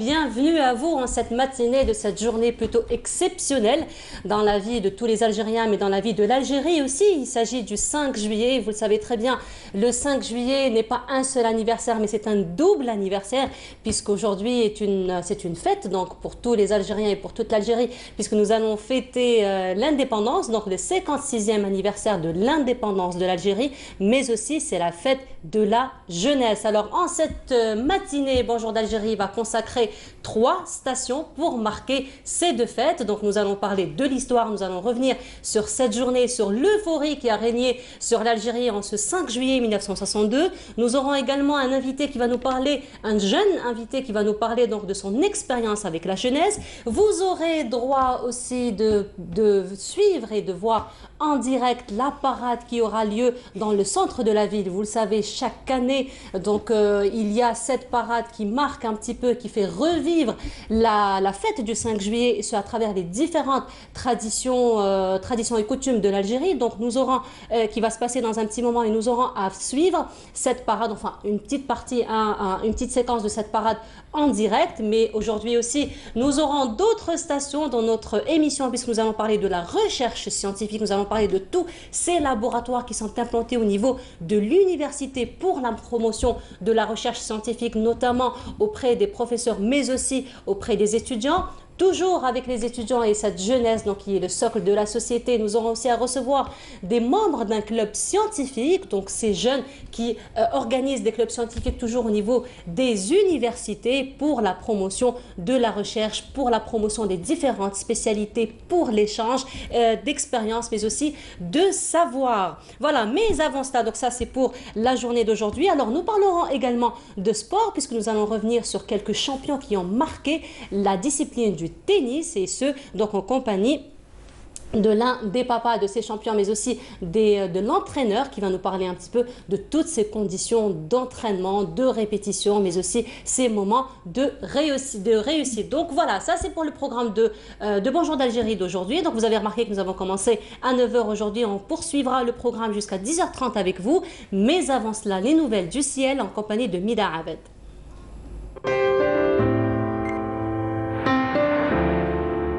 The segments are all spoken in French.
bienvenue à vous en cette matinée de cette journée plutôt exceptionnelle dans la vie de tous les Algériens, mais dans la vie de l'Algérie aussi. Il s'agit du 5 juillet, vous le savez très bien, le 5 juillet n'est pas un seul anniversaire, mais c'est un double anniversaire, puisqu'aujourd'hui c'est une fête donc pour tous les Algériens et pour toute l'Algérie, puisque nous allons fêter l'indépendance, donc le 56e anniversaire de l'indépendance de l'Algérie, mais aussi c'est la fête de la jeunesse. Alors en cette matinée, Bonjour d'Algérie va consacrer 3 stations pour marquer ces deux fêtes. Donc nous allons parler de l'histoire, nous allons revenir sur cette journée, sur l'euphorie qui a régné sur l'Algérie en ce 5 juillet 1962. Nous aurons également un invité qui va nous parler, un jeune invité qui va nous parler donc de son expérience avec la jeunesse. Vous aurez droit aussi de suivre et de voir en direct la parade qui aura lieu dans le centre de la ville. Vous le savez, chaque année, donc il y a cette parade qui marque un petit peu, qui fait revivre la fête du 5 juillet, et ce à travers les différentes traditions et coutumes de l'Algérie. Donc nous aurons, qui va se passer dans un petit moment, et nous aurons à suivre cette parade, enfin une petite partie, une petite séquence de cette parade en direct. Mais aujourd'hui aussi, nous aurons d'autres stations dans notre émission, puisque nous allons parler de la recherche scientifique, nous allons parler de tous ces laboratoires qui sont implantés au niveau de l'université pour la promotion de la recherche scientifique, notamment auprès des professeurs, mais aussi auprès des étudiants. Toujours avec les étudiants et cette jeunesse donc, qui est le socle de la société, nous aurons aussi à recevoir des membres d'un club scientifique, donc ces jeunes qui organisent des clubs scientifiques toujours au niveau des universités pour la promotion de la recherche, pour la promotion des différentes spécialités, pour l'échange d'expériences, mais aussi de savoir. Voilà, mais avant cela, donc ça c'est pour la journée d'aujourd'hui. Alors nous parlerons également de sport, puisque nous allons revenir sur quelques champions qui ont marqué la discipline du tennis, et ce donc en compagnie de l'un des papas de ces champions, mais aussi de l'entraîneur qui va nous parler un petit peu de toutes ces conditions d'entraînement, de répétition, mais aussi ces moments de réussite. Donc voilà, ça c'est pour le programme de Bonjour d'Algérie d'aujourd'hui. Donc vous avez remarqué que nous avons commencé à 9 h aujourd'hui, on poursuivra le programme jusqu'à 10 h 30 avec vous, mais avant cela, les nouvelles du ciel en compagnie de Mida Abed.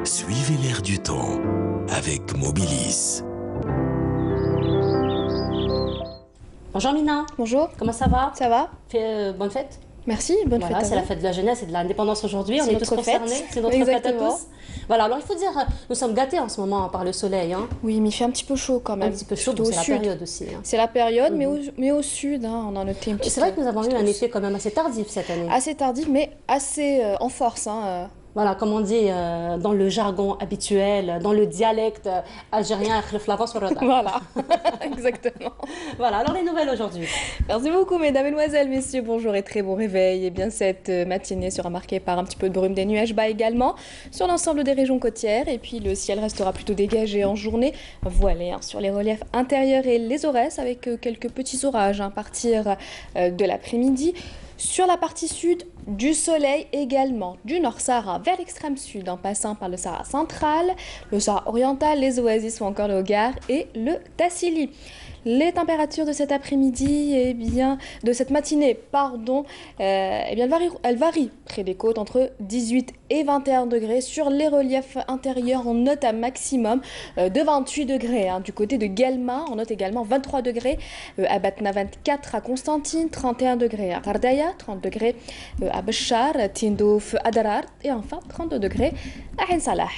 Suivez l'air du temps avec Mobilis. Bonjour Mina. Bonjour. Comment ça va? Ça va. Bonne fête. Merci, bonne fête. C'est la fête de la jeunesse et de l'indépendance aujourd'hui. On est tous concernés. C'est notre fête à tous. Voilà, alors il faut dire, nous sommes gâtés en ce moment par le soleil. Hein. Oui, mais il fait un petit peu chaud quand même. Un petit peu chaud, c'est la période aussi. Hein. C'est la période, mais au sud, hein, on a noté un petit peu. C'est vrai que nous avons eu un été quand même assez tardif cette année. Assez tardif, mais assez en force. Hein, Voilà, comme on dit dans le jargon habituel, dans le dialecte algérien, voilà, exactement. Voilà, alors les nouvelles aujourd'hui. Merci beaucoup, mesdames, mesdemoiselles, messieurs, bonjour et très bon réveil. Et bien, cette matinée sera marquée par un petit peu de brume, des nuages bas également sur l'ensemble des régions côtières. Et puis, le ciel restera plutôt dégagé en journée, voilé hein, sur les reliefs intérieurs et les Aurès, avec quelques petits orages à partir de l'après-midi. Sur la partie sud, du soleil également, du Nord Sahara vers l'extrême sud, en passant par le Sahara central, le Sahara oriental, les oasis ou encore le Hogar et le Tassili. Les températures de cet après-midi, de cette matinée, pardon, elles varient près des côtes entre 18 et 21 degrés. Sur les reliefs intérieurs, on note un maximum de 28 degrés. Hein. Du côté de Guelma, on note également 23 degrés. À Batna, 24 à Constantine, 31 degrés à Kardaya, 30 degrés à Béchar, Tindouf, Adarar et enfin 32 degrés à Ain Salah.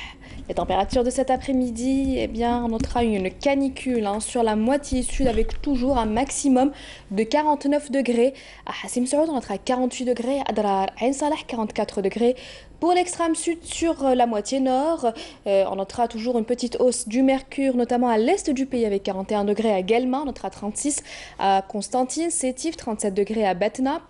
Les températures de cet après-midi, on notera une canicule hein, sur la moitié sud avec toujours un maximum de 49 degrés. À Hassim Saoud, on notera 48 degrés. À Adrar, Ain Salah, 44 degrés. Pour l'extrême sud, sur la moitié nord, on notera toujours une petite hausse du mercure, notamment à l'est du pays avec 41 degrés à Guelma, on notera 36 à Constantine, Sétif, 37 degrés à Batna.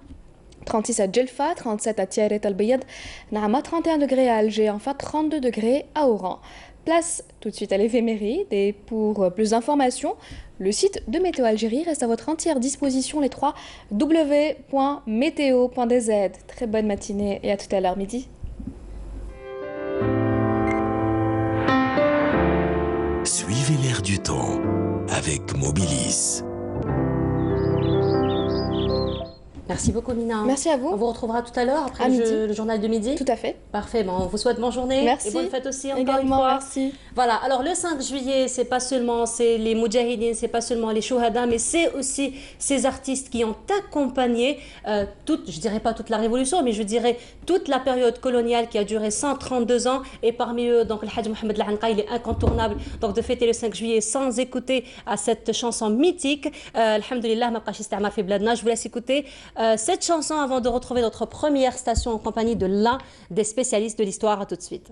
36 à Djelfa, 37 à Tiaret al-Bayad, Naama, 31 degrés à Alger, enfin 32 degrés à Oran. Place tout de suite à l'éphéméride et pour plus d'informations, le site de Météo Algérie reste à votre entière disposition, les 3 w.meteo.dz. Très bonne matinée et à tout à l'heure midi. Suivez l'air du temps avec Mobilis. Merci beaucoup, Mina. Merci à vous. On vous retrouvera tout à l'heure après À midi. le journal de midi. Tout à fait. Parfait. Bon, on vous souhaite bonne journée. Merci. Et bonne fête aussi, encore une Également, fois. merci. Voilà. Alors, le 5 juillet, c'est pas seulement les Moudjahidines, c'est pas seulement les Shuhada, mais c'est aussi ces artistes qui ont accompagné je dirais pas toute la révolution, mais je dirais toute la période coloniale qui a duré 132 ans. Et parmi eux, donc, le Hadj Mohamed Al-Anqa, il est incontournable. Donc, de fêter le 5 juillet sans écouter à cette chanson mythique. Alhamdulillah, ma bqash istamar fi bladna. Je vous laisse écouter cette chanson avant de retrouver notre première station en compagnie de l'un des spécialistes de l'histoire. À tout de suite.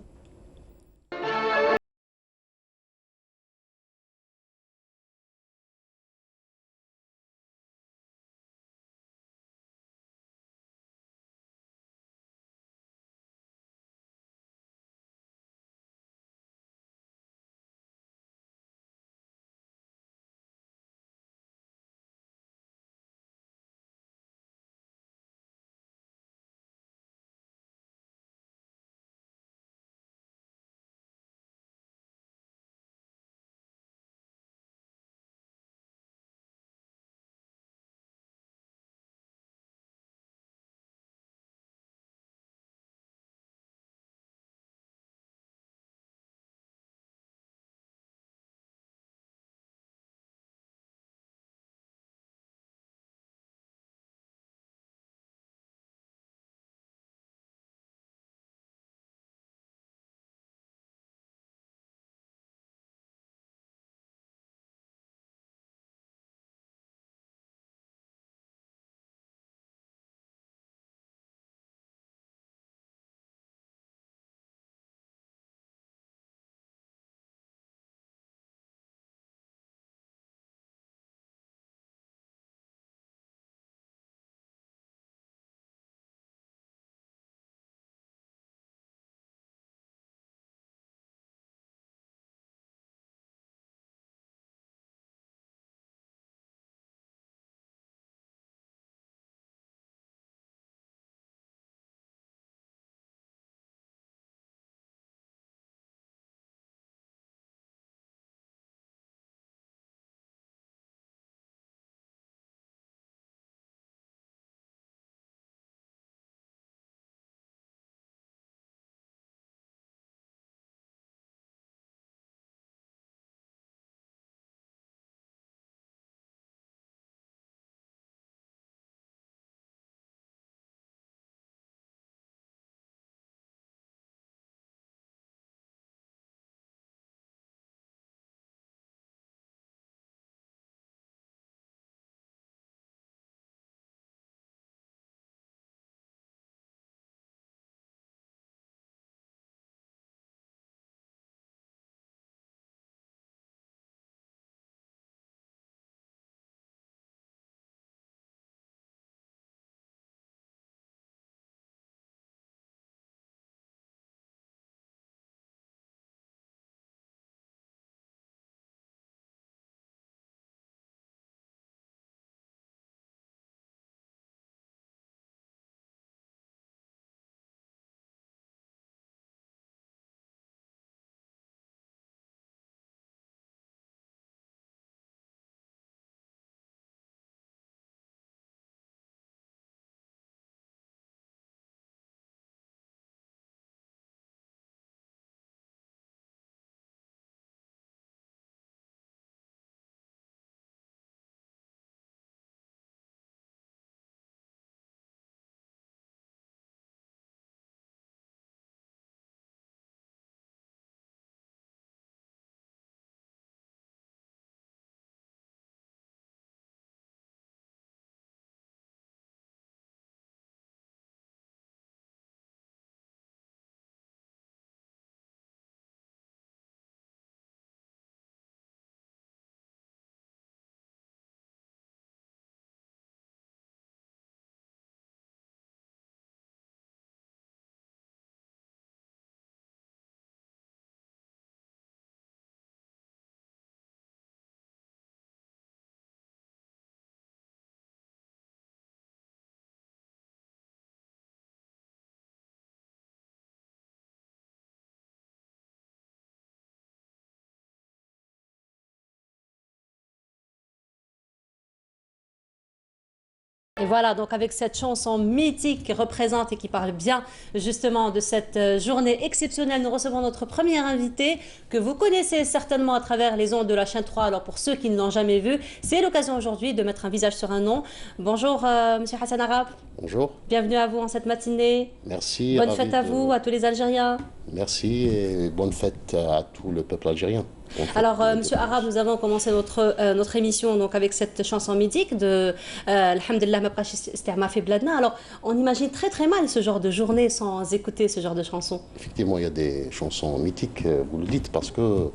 Et voilà, donc avec cette chanson mythique qui représente et qui parle bien justement de cette journée exceptionnelle, nous recevons notre premier invité que vous connaissez certainement à travers les ondes de la chaîne 3. Alors pour ceux qui ne l'ont jamais vu, c'est l'occasion aujourd'hui de mettre un visage sur un nom. Bonjour Monsieur Hassan Arab. Bonjour. Bienvenue à vous en cette matinée. Merci. Bonne fête à vous, à tous les Algériens. Merci et bonne fête à tout le peuple algérien. Alors, Monsieur Arab, nous avons commencé notre émission donc, avec cette chanson mythique de Alhamdulillah ma bqash isti'ma fi bladna. Alors, on imagine très très mal ce genre de journée sans écouter ce genre de chansons. Effectivement, il y a des chansons mythiques, vous le dites, parce que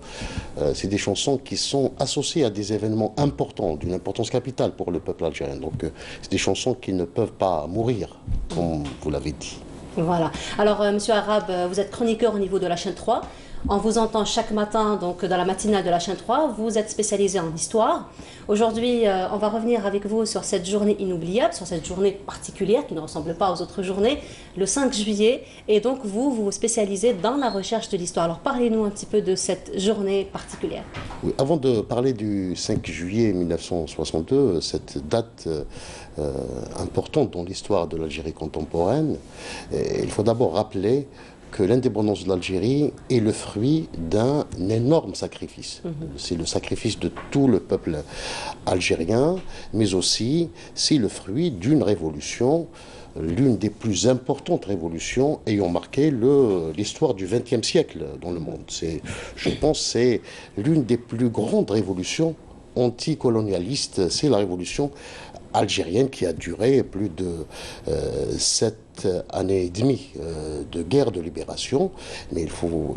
c'est des chansons qui sont associées à des événements importants, d'une importance capitale pour le peuple algérien. Donc, c'est des chansons qui ne peuvent pas mourir, comme vous l'avez dit. Voilà. Alors, Monsieur Arab, vous êtes chroniqueur au niveau de la chaîne 3. On vous entend chaque matin donc, dans la matinale de la chaîne 3. Vous êtes spécialisé en histoire. Aujourd'hui, on va revenir avec vous sur cette journée inoubliable, sur cette journée particulière qui ne ressemble pas aux autres journées, le 5 juillet. Et donc, vous vous spécialisez dans la recherche de l'histoire. Alors, parlez-nous un petit peu de cette journée particulière. Oui, avant de parler du 5 juillet 1962, cette date importante dans l'histoire de l'Algérie contemporaine, il faut d'abord rappeler que l'indépendance de l'Algérie est le fruit d'un énorme sacrifice. C'est le sacrifice de tout le peuple algérien, mais aussi c'est le fruit d'une révolution, l'une des plus importantes révolutions ayant marqué l'histoire du XXe siècle dans le monde. Je pense que c'est l'une des plus grandes révolutions anticolonialistes, c'est la révolution algérienne qui a duré plus de 7 années et demie de guerre de libération. Mais il faut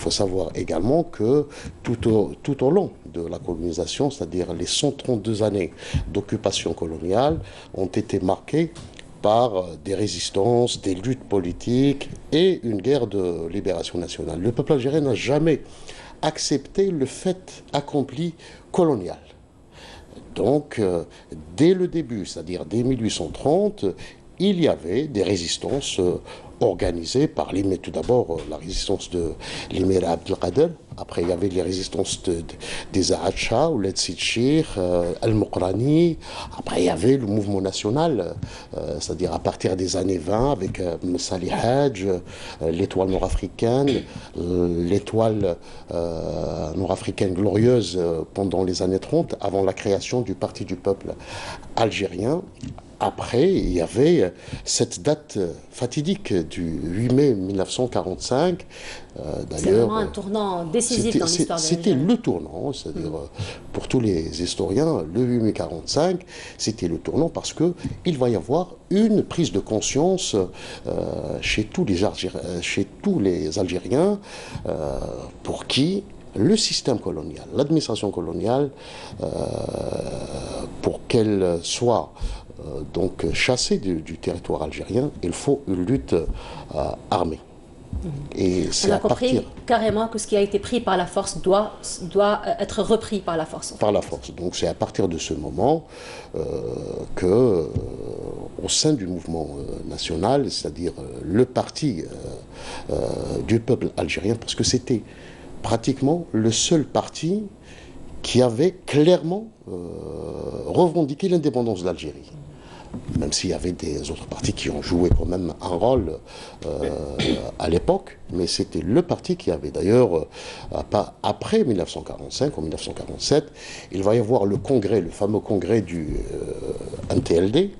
savoir également que tout au long de la colonisation, c'est-à-dire les 132 années d'occupation coloniale, ont été marquées par des résistances, des luttes politiques et une guerre de libération nationale. Le peuple algérien n'a jamais accepté le fait accompli colonial. Donc, dès le début, c'est-à-dire dès 1830, il y avait des résistances organisées par tout d'abord la résistance de l'émir Abdelkader. Après, il y avait les résistances des Ahacha, ou Sitchir, Al-Mokrani. Après, il y avait le mouvement national, c'est-à-dire à partir des années 20, avec Salih Hadj, l'étoile nord-africaine, l'étoile nord-africaine glorieuse pendant les années 30, avant la création du Parti du peuple algérien. Après, il y avait cette date fatidique du 8 mai 1945. C'est vraiment un tournant décisif dans l'histoire de l'Algérie. C'était le tournant, c'est-à-dire pour tous les historiens, le 8 mai 1945, c'était le tournant parce qu'il va y avoir une prise de conscience chez tous les Algériens pour qui le système colonial, l'administration coloniale, pour qu'elle soit donc chassée du territoire algérien, il faut une lutte armée. Et on a compris carrément que ce qui a été pris par la force doit être repris par la force. Par la force. Donc c'est à partir de ce moment que, au sein du mouvement national, c'est-à-dire le parti du peuple algérien, parce que c'était pratiquement le seul parti qui avait clairement revendiqué l'indépendance de l'Algérie. Même s'il y avait des autres partis qui ont joué quand même un rôle à l'époque, mais c'était le parti qui avait d'ailleurs, après 1945, en 1947, il va y avoir le congrès, le fameux congrès du MTLD,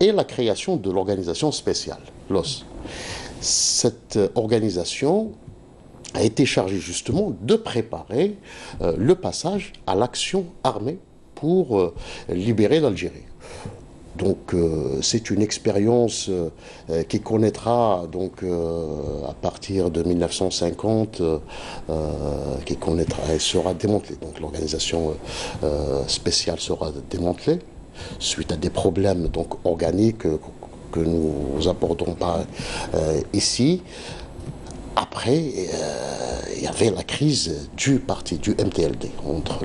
et la création de l'organisation spéciale, l'OS. Cette organisation a été chargée justement de préparer le passage à l'action armée pour libérer l'Algérie. Donc c'est une expérience qui connaîtra donc à partir de 1950, qui connaîtra et sera démantelée. Donc l'organisation spéciale sera démantelée suite à des problèmes donc organiques que nous abordons pas ici. Après, il y avait la crise du parti, du MTLD, entre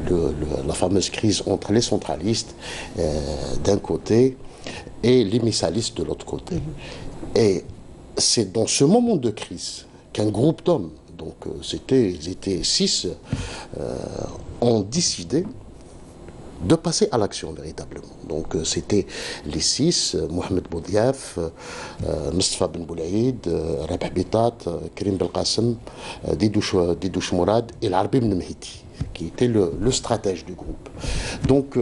la fameuse crise entre les centralistes d'un côté et les missalistes de l'autre côté. Et c'est dans ce moment de crise qu'un groupe d'hommes, donc ils étaient 6, ont décidé de passer à l'action véritablement. Donc c'était les 6, Mohamed Boudiaf, Mustafa Ben Boulaïd, Rabah Bitat, Karim Belqasem, Didouche Mourad et l'Arbi Ben Mehdi, qui était le stratège du groupe. Donc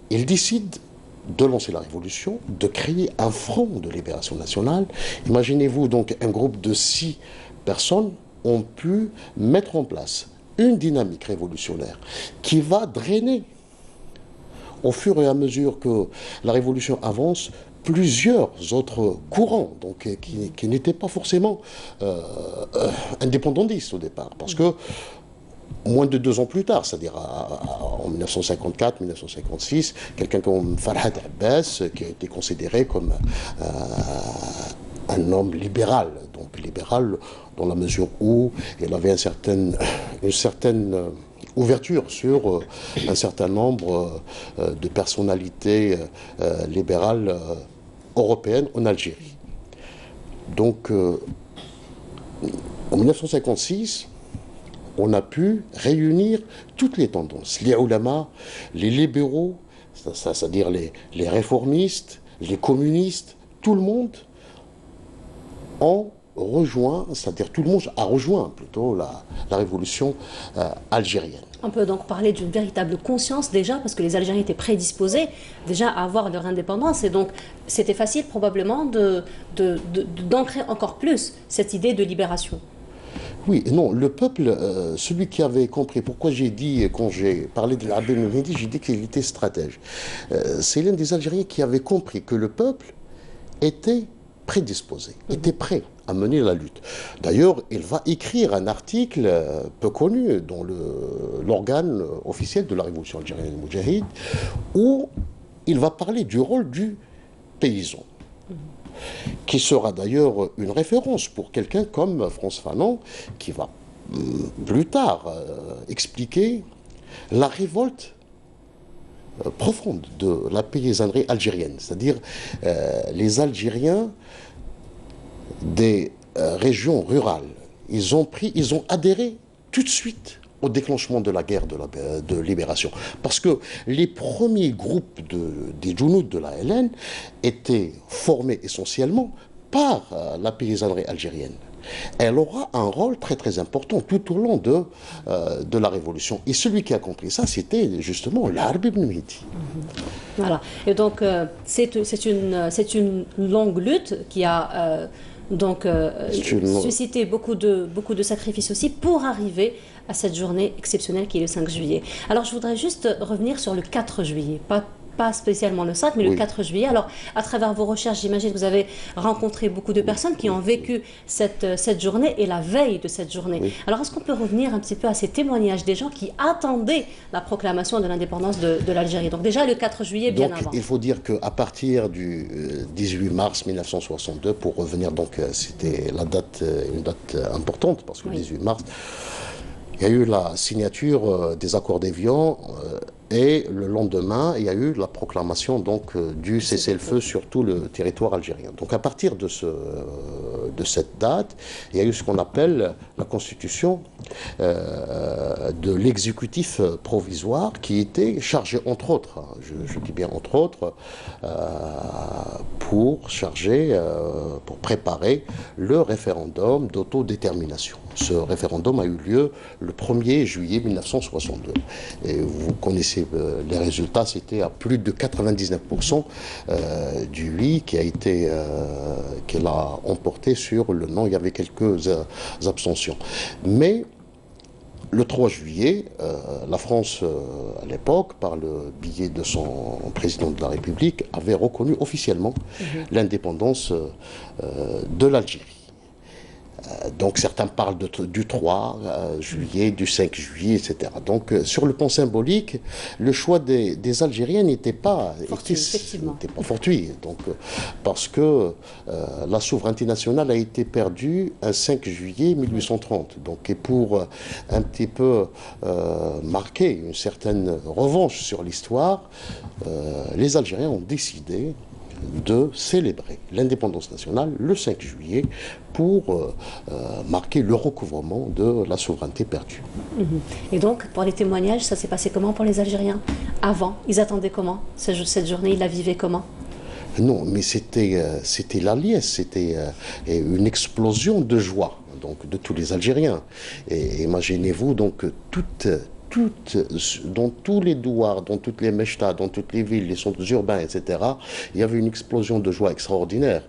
il décide de lancer la révolution, de créer un front de libération nationale. Imaginez-vous donc un groupe de 6 personnes ont pu mettre en place une dynamique révolutionnaire qui va drainer au fur et à mesure que la révolution avance plusieurs autres courants donc, qui n'étaient pas forcément indépendantistes au départ. Parce que moins de 2 ans plus tard, c'est-à-dire en 1954-1956, quelqu'un comme Farhad Abbas, qui a été considéré comme un homme libéral, donc libéral dans la mesure où il avait une certaine ouverture sur un certain nombre de personnalités libérales européennes en Algérie. Donc, en 1956, on a pu réunir toutes les tendances, les ulama, les libéraux, c'est-à-dire les réformistes, les communistes, tout le monde ont rejoint, c'est-à-dire tout le monde a rejoint plutôt la révolution algérienne. On peut donc parler d'une véritable conscience déjà, parce que les Algériens étaient prédisposés déjà à avoir leur indépendance, et donc c'était facile probablement d'ancrer encore plus cette idée de libération. Oui, non, le peuple, celui qui avait compris, pourquoi j'ai dit, quand j'ai parlé de l'Arbi Ben Mehdi, j'ai dit qu'il était stratège. C'est l'un des Algériens qui avait compris que le peuple était prédisposé, était prêt à mener la lutte. D'ailleurs, il va écrire un article peu connu dans l'organe officiel de la révolution algérienne Moudjahid, où il va parler du rôle du paysan, qui sera d'ailleurs une référence pour quelqu'un comme Frantz Fanon, qui va plus tard expliquer la révolte profonde de la paysannerie algérienne, c'est-à-dire les Algériens des régions rurales. Ils ont adhéré tout de suite au déclenchement de la guerre de libération. Parce que les premiers groupes des Djounoud de la LN étaient formés essentiellement par la paysannerie algérienne. Elle aura un rôle très très important tout au long de la Révolution. Et celui qui a compris ça, c'était justement l'Arbi Ben Mehdi. Voilà. Et donc, c'est une longue lutte qui a suscité beaucoup de sacrifices aussi pour arriver à cette journée exceptionnelle qui est le 5 juillet. Alors, je voudrais juste revenir sur le 4 juillet, pas spécialement le 5, mais oui, le 4 juillet. Alors, à travers vos recherches, j'imagine que vous avez rencontré beaucoup de personnes qui ont vécu cette journée et la veille de cette journée. Oui. Alors, est-ce qu'on peut revenir un petit peu à ces témoignages des gens qui attendaient la proclamation de l'indépendance de l'Algérie? Donc déjà, le 4 juillet, bien avant. Il faut dire qu'à partir du 18 mars 1962, pour revenir, donc c'était une date importante, parce que le 18 mars, il y a eu la signature des accords d'Évian et le lendemain, il y a eu la proclamation donc, du cessez-le-feu sur tout le territoire algérien. Donc à partir de cette date, il y a eu ce qu'on appelle la constitution de l'exécutif provisoire qui était chargé, entre autres, je dis bien entre autres, pour préparer le référendum d'autodétermination. Ce référendum a eu lieu le 1er juillet 1962. Et vous connaissez les résultats, c'était à plus de 99% du oui qu'elle a emporté sur le non. Il y avait quelques abstentions. Mais le 3 juillet, la France, à l'époque, par le biais de son président de la République, avait reconnu officiellement l'indépendance de l'Algérie. Donc certains parlent du 3 juillet, du 5 juillet, etc. Donc sur le plan symbolique, le choix des Algériens n'était pas fortuit. Donc, parce que la souveraineté nationale a été perdue un 5 juillet 1830. Donc, et pour un petit peu marquer une certaine revanche sur l'histoire, les Algériens ont décidé de célébrer l'indépendance nationale le 5 juillet pour marquer le recouvrement de la souveraineté perdue. Et donc, pour les témoignages, ça s'est passé comment pour les Algériens? Avant, ils attendaient comment cette journée, ils la vivaient comment? Non, mais c'était la liesse, c'était une explosion de joie donc, de tous les Algériens. Et imaginez-vous donc dans tous les douars, dans toutes les mechtas, dans toutes les villes, les centres urbains, etc., il y avait une explosion de joie extraordinaire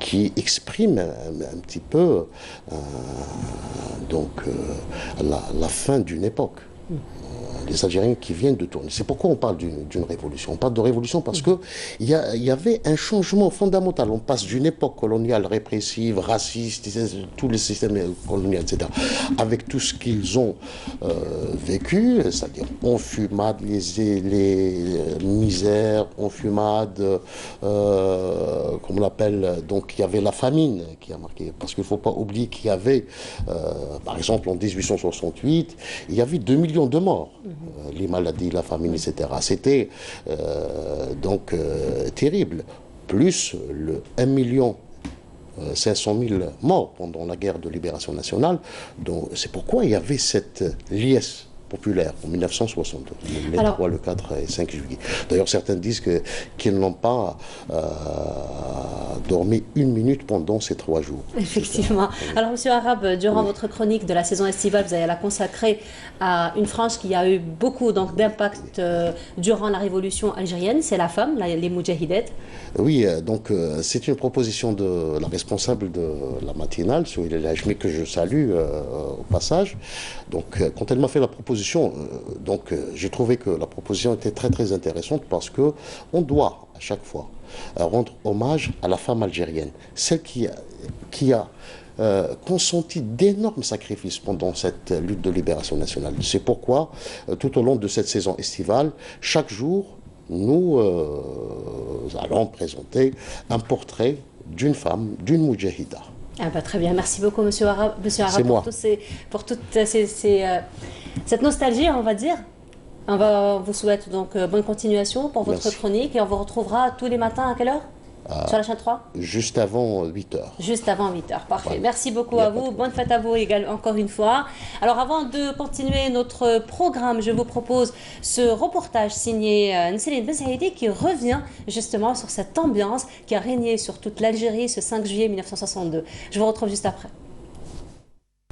qui exprime un petit peu la fin d'une époque. Les Algériens qui viennent de tourner. C'est pourquoi on parle d'une révolution. On parle de révolution parce qu'il y avait un changement fondamental. On passe d'une époque coloniale répressive, raciste, tous les systèmes coloniaux, etc., avec tout ce qu'ils ont vécu, c'est-à-dire enfumade, les misères, enfumade, comme on l'appelle, donc il y avait la famine qui a marqué. Parce qu'il ne faut pas oublier qu'il y avait, par exemple, en 1868, il y avait 2 millions de morts. Les maladies, la famine, etc. C'était terrible. Plus le 1,5 million morts pendant la guerre de libération nationale. Donc c'est pourquoi il y avait cette liesse populaire en 1962, le 3, le 4 et 5 juillet. D'ailleurs, certains disent qu'ils n'ont pas dormi une minute pendant ces 3 jours. Effectivement. Alors, Monsieur Arabe, durant votre chronique de la saison estivale, vous allez la consacrer à une frange qui a eu beaucoup d'impact durant la révolution algérienne, c'est la femme, les Moudjahidettes. Oui, donc c'est une proposition de la responsable de la matinale, Souheila El Hajmi, que je salue au passage. Donc, quand elle m'a fait la proposition, j'ai trouvé que la proposition était très très intéressante parce que on doit à chaque fois rendre hommage à la femme algérienne, celle qui a consenti d'énormes sacrifices pendant cette lutte de libération nationale. C'est pourquoi, tout au long de cette saison estivale, chaque jour, nous allons présenter un portrait d'une femme, d'une moudjahida. Ah bah, très bien, merci beaucoup Monsieur Arabe, pour toute cette nostalgie, on va dire. On vous souhaite donc bonne continuation pour votre chronique et on vous retrouvera tous les matins à quelle heure sur la chaîne 3? Juste avant 8h. Juste avant 8h, parfait. Voilà. Merci beaucoup à vous, bonne fête à vous également encore une fois. Alors avant de continuer notre programme, je vous propose ce reportage signé Nseline Bensaïdi qui revient justement sur cette ambiance qui a régné sur toute l'Algérie ce 5 juillet 1962. Je vous retrouve juste après.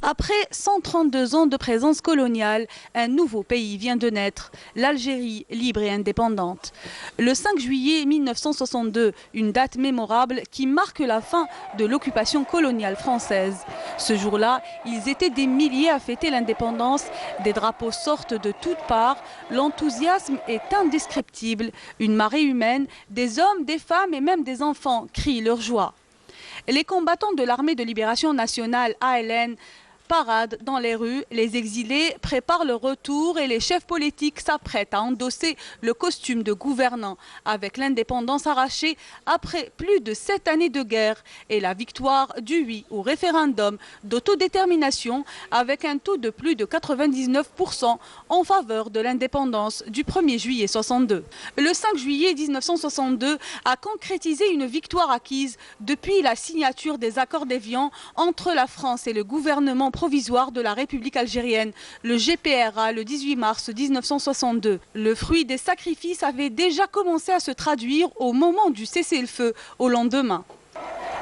Après 132 ans de présence coloniale, un nouveau pays vient de naître, l'Algérie libre et indépendante. Le 5 juillet 1962, une date mémorable qui marque la fin de l'occupation coloniale française. Ce jour-là, ils étaient des milliers à fêter l'indépendance, des drapeaux sortent de toutes parts, l'enthousiasme est indescriptible, une marée humaine, des hommes, des femmes et même des enfants crient leur joie. Les combattants de l'armée de libération nationale ALN paradent dans les rues, les exilés préparent le retour et les chefs politiques s'apprêtent à endosser le costume de gouvernant avec l'indépendance arrachée après plus de 7 années de guerre et la victoire du oui au référendum d'autodétermination avec un taux de plus de 99% en faveur de l'indépendance du 1er juillet 62. Le 5 juillet 1962 a concrétisé une victoire acquise depuis la signature des accords d'Évian entre la France et le gouvernement provisoire de la République algérienne, le GPRA, le 18 mars 1962. Le fruit des sacrifices avait déjà commencé à se traduire au moment du cessez-le-feu, au lendemain.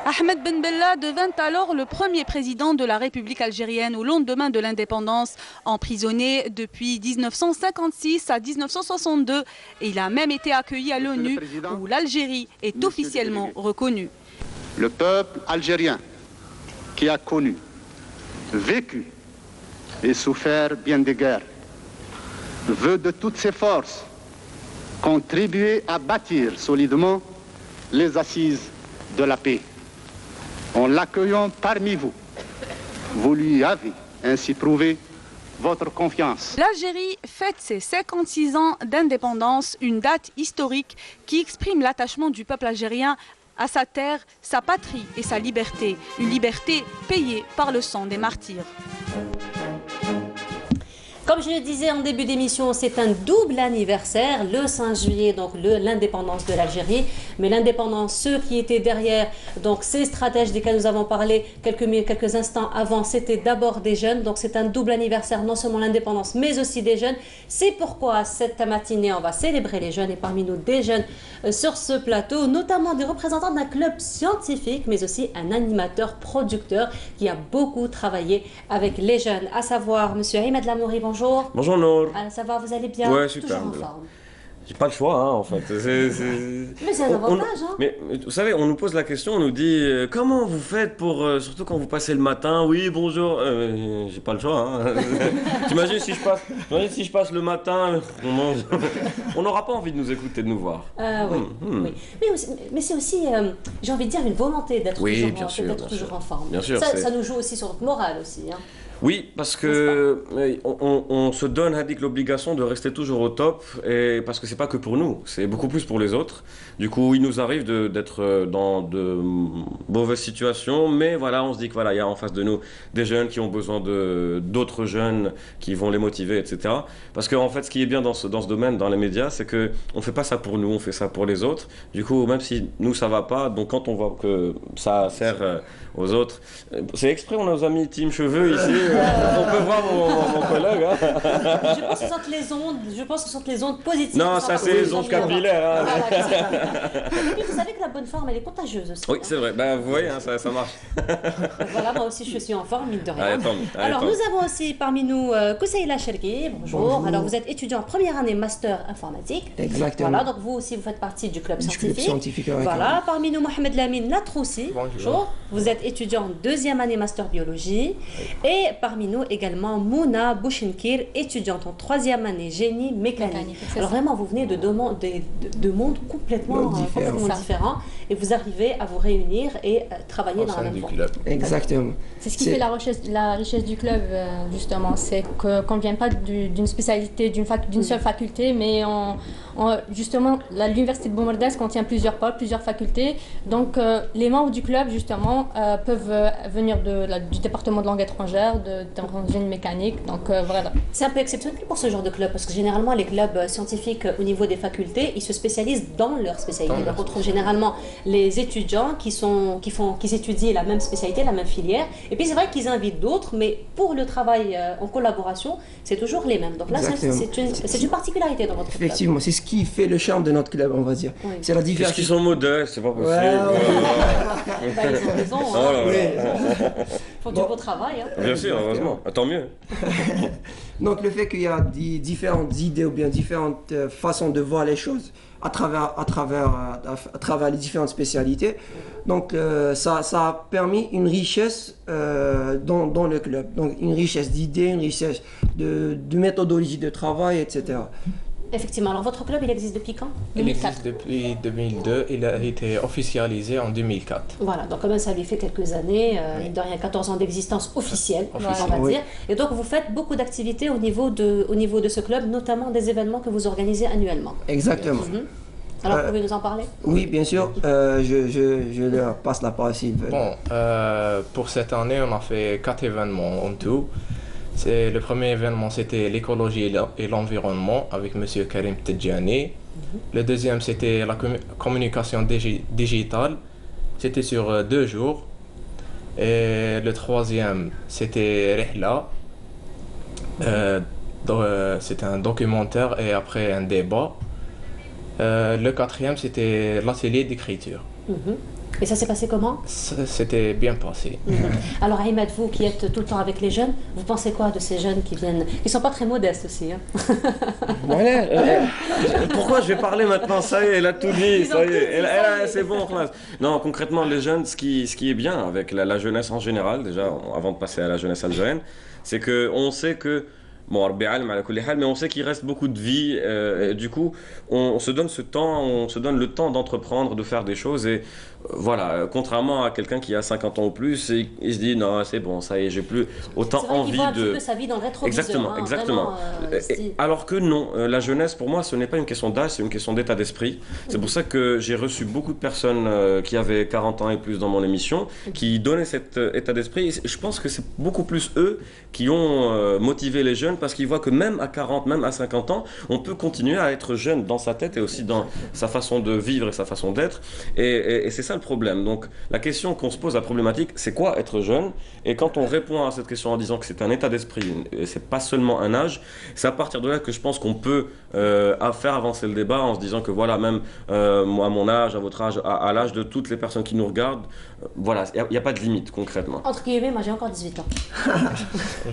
Ahmed Ben Bella devint alors le premier président de la République algérienne au lendemain de l'indépendance, emprisonné depuis 1956 à 1962 et il a même été accueilli à l'ONU où l'Algérie est officiellement reconnue. Le peuple algérien qui a connu, vécu et souffert bien des guerres, veut de toutes ses forces contribuer à bâtir solidement les assises de la paix. En l'accueillant parmi vous, vous lui avez ainsi prouvé votre confiance. L'Algérie fête ses 56 ans d'indépendance, une date historique qui exprime l'attachement du peuple algérien à sa terre, sa patrie et sa liberté. Une liberté payée par le sang des martyrs. Comme je le disais en début d'émission, c'est un double anniversaire, le 5 juillet, donc l'indépendance de l'Algérie. Mais l'indépendance, ceux qui étaient derrière, donc ces stratèges desquels nous avons parlé quelques instants avant, c'était d'abord des jeunes. Donc c'est un double anniversaire, non seulement l'indépendance, mais aussi des jeunes. C'est pourquoi cette matinée, on va célébrer les jeunes et parmi nous des jeunes sur ce plateau, notamment des représentants d'un club scientifique, mais aussi un animateur, producteur qui a beaucoup travaillé avec les jeunes, à savoir Monsieur Ahmed Lamouri, bonjour. Bonjour Nour. Ça va, vous allez bien? Ouais, super. Toujours en forme. J'ai pas le choix, hein, en fait. Mais c'est un avantage, hein. Mais vous savez, on nous pose la question, on nous dit comment vous faites pour, surtout quand vous passez le matin, oui, bonjour, j'ai pas le choix, hein. T'imagines si je passe le matin, on n'aura pas envie de nous écouter, de nous voir. Oui, oui. Mais c'est aussi, j'ai envie de dire, une volonté d'être toujours en forme. Bien sûr, ça nous joue aussi sur notre morale aussi, hein. Oui, parce que on se donne l'obligation de rester toujours au top, et parce que c'est pas que pour nous, c'est beaucoup plus pour les autres. Du coup, il nous arrive d'être dans de mauvaises situations, mais voilà, on se dit que voilà, il y a en face de nous des jeunes qui ont besoin d'autres jeunes qui vont les motiver, etc. Parce qu'en fait, ce qui est bien dans ce domaine, dans les médias, c'est que on fait pas ça pour nous, on fait ça pour les autres. Du coup, même si nous ça va pas, donc quand on voit que ça sert aux autres, c'est exprès, on a nos amis Team Cheveux ici. On peut voir mon collègue. Hein. Je pense que ce sont les ondes positives. Non, ça c'est les ondes capillaires. Hein. Et puis vous savez que la bonne forme, elle est contagieuse aussi. Oui, c'est vrai. Ben, vous voyez, hein, ça marche. Voilà, moi aussi je suis en forme, mine de rien. Allez, Alors nous avons aussi parmi nous Koussaïla Cherki. Bonjour. Alors vous êtes étudiant en première année master informatique. Exactement. Voilà, donc vous aussi vous faites partie du club scientifique. Ouais, voilà, parmi nous Mohamed Lamine Latroussi. Bonjour. Vous êtes étudiant en deuxième année master biologie. Et parmi nous également Mouna Bouchinkir, étudiante en troisième année génie mécanique. Alors vraiment, vous venez de deux mondes complètement différents et vous arrivez à vous réunir et travailler dans la même voie. Exactement. C'est ce qui fait la richesse du club, justement. C'est qu'on ne vient pas d'une spécialité, d'une seule faculté, mais justement, l'université de Boumerdès contient plusieurs pôles, plusieurs facultés. Donc, les membres du club, justement, peuvent venir du département de langue étrangère, d'un génie mécanique. Donc, voilà. C'est un peu exceptionnel pour ce genre de club, parce que généralement, les clubs scientifiques au niveau des facultés, ils se spécialisent dans leur spécialité. Donc, on trouve généralement les étudiants qui étudient la même spécialité, la même filière. Et puis, c'est vrai qu'ils invitent d'autres, mais pour le travail en collaboration, c'est toujours les mêmes. Donc là, c'est une particularité dans votre club. Effectivement, c'est ce qui fait le charme de notre club, on va dire. Oui. C'est la différence. Parce qu'ils sont modestes, c'est pas possible. Ils ont raison. Ils font du beau travail. Hein. Bien sûr, heureusement. Tant mieux. Donc le fait qu'il y a différentes idées ou bien différentes façons de voir les choses à travers les différentes spécialités, donc ça a permis une richesse dans le club. Donc une richesse d'idées, une richesse de méthodologie de travail, etc. Effectivement. Alors, votre club, il existe depuis quand? 2004. Il existe depuis 2002. Il a été officialisé en 2004. Voilà, donc quand même, ça lui fait quelques années, de rien, 14 ans d'existence officielle, on va dire. Et donc, vous faites beaucoup d'activités au niveau de ce club, notamment des événements que vous organisez annuellement. Exactement. Alors, vous pouvez nous en parler? Oui, bien sûr. Je leur passe la parole s'ils veulent. Bon, pour cette année, on a fait 4 événements en tout. Le premier événement, c'était l'écologie et l'environnement avec M. Karim Tedjani. Le deuxième, c'était la communication digitale. C'était sur 2 jours. Et le troisième, c'était Rihla. C'était un documentaire et après un débat. Le quatrième, c'était l'atelier d'écriture. Et ça s'est passé comment? C'était bien passé. Alors Ahmed, vous qui êtes tout le temps avec les jeunes, vous pensez quoi de ces jeunes qui sont pas très modestes aussi, hein? Voilà. Pourquoi je vais parler maintenant? Ça y est, elle a tout dit. Ça y est, c'est bon en classe. Non, concrètement, les jeunes, ce qui est bien avec la jeunesse en général, déjà, avant de passer à la jeunesse algérienne, c'est qu'on sait que bon, mais on sait qu'il reste beaucoup de vie, et du coup, on se donne le temps d'entreprendre, de faire des choses, et Voilà, contrairement à quelqu'un qui a 50 ans ou plus, il se dit non, c'est bon, ça y est, j'ai plus autant envie voit un de. petit peu sa vie dans le rétroviseur. Exactement, exactement. Vraiment, alors que non, la jeunesse pour moi, ce n'est pas une question d'âge, c'est une question d'état d'esprit. C'est pour ça que j'ai reçu beaucoup de personnes qui avaient 40 ans et plus dans mon émission, qui donnaient cet état d'esprit. Je pense que c'est beaucoup plus eux qui ont motivé les jeunes parce qu'ils voient que même à 40, même à 50 ans, on peut continuer à être jeune dans sa tête et aussi dans sa façon de vivre et sa façon d'être. Et c'est ça le problème. Donc la question qu'on se pose, la problématique, c'est quoi être jeune? Et quand on répond à cette question en disant que c'est un état d'esprit, et c'est pas seulement un âge, c'est à partir de là que je pense qu'on peut faire avancer le débat en se disant que voilà, même moi, à mon âge, à votre âge, à l'âge de toutes les personnes qui nous regardent, voilà, il n'y a pas de limite concrètement. Entre guillemets, moi j'ai encore 18 ans.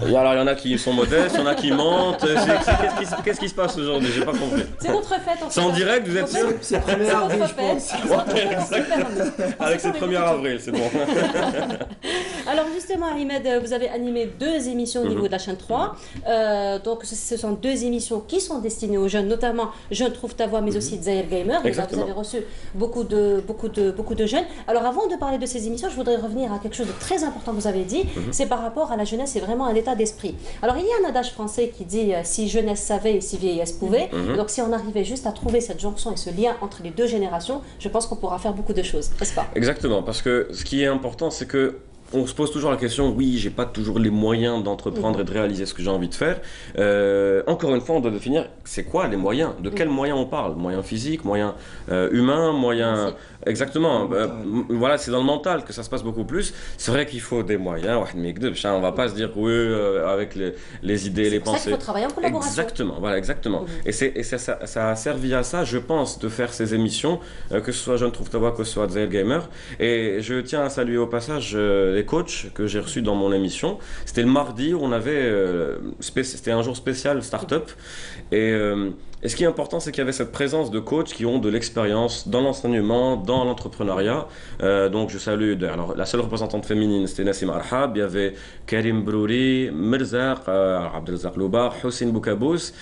Alors il y en a qui sont modestes, il y en a qui mentent. Qu'est-ce qui se passe aujourd'hui? J'ai pas compris. C'est notre fête. C'est en direct, vous êtes sûr? C'est 1er avril, je pense. Avec ce 1er avril, c'est bon. Alors justement, Ahmed, vous avez animé 2 émissions au niveau de la chaîne 3. Donc ce sont 2 émissions qui sont destinées aux jeunes, notamment Jeune trouve ta voix, mais aussi Zaire Gamer. Et là, vous avez reçu beaucoup de jeunes. Alors avant de parler de ces émissions, je voudrais revenir à quelque chose de très important que vous avez dit. C'est par rapport à la jeunesse, c'est vraiment un état d'esprit. Alors il y a un adage français qui dit si jeunesse savait et si vieillesse pouvait. Donc si on arrivait juste à trouver cette jonction et ce lien entre les 2 générations, je pense qu'on pourra faire beaucoup de choses, n'est-ce pas? Exactement, parce que ce qui est important, c'est que on se pose toujours la question, oui, j'ai pas toujours les moyens d'entreprendre et de réaliser ce que j'ai envie de faire. Encore une fois, on doit définir c'est quoi les moyens, de quels moyens on parle, moyens physiques, moyens humains, moyens... Exactement, voilà, c'est dans le mental que ça se passe beaucoup plus. C'est vrai qu'il faut des moyens, on va pas se dire oui, avec les idées, les pensées. C'est pour ça qu'il faut travailler en collaboration. Exactement, voilà, exactement. Et ça a servi à ça, je pense, de faire ces émissions, que ce soit Jeune trouve ta voix, que ce soit Zaire Gamer. Et je tiens à saluer au passage les coachs que j'ai reçus dans mon émission. C'était le mardi où on avait, c'était un jour spécial start-up. Et ce qui est important, c'est qu'il y avait cette présence de coachs qui ont de l'expérience dans l'enseignement, dans l'entrepreneuriat. Donc je salue, alors la seule représentante féminine, c'était Nassim Arhab, il y avait Karim Brouri, Mirzaq, Abdelzak Louba, Hossein Boukabous,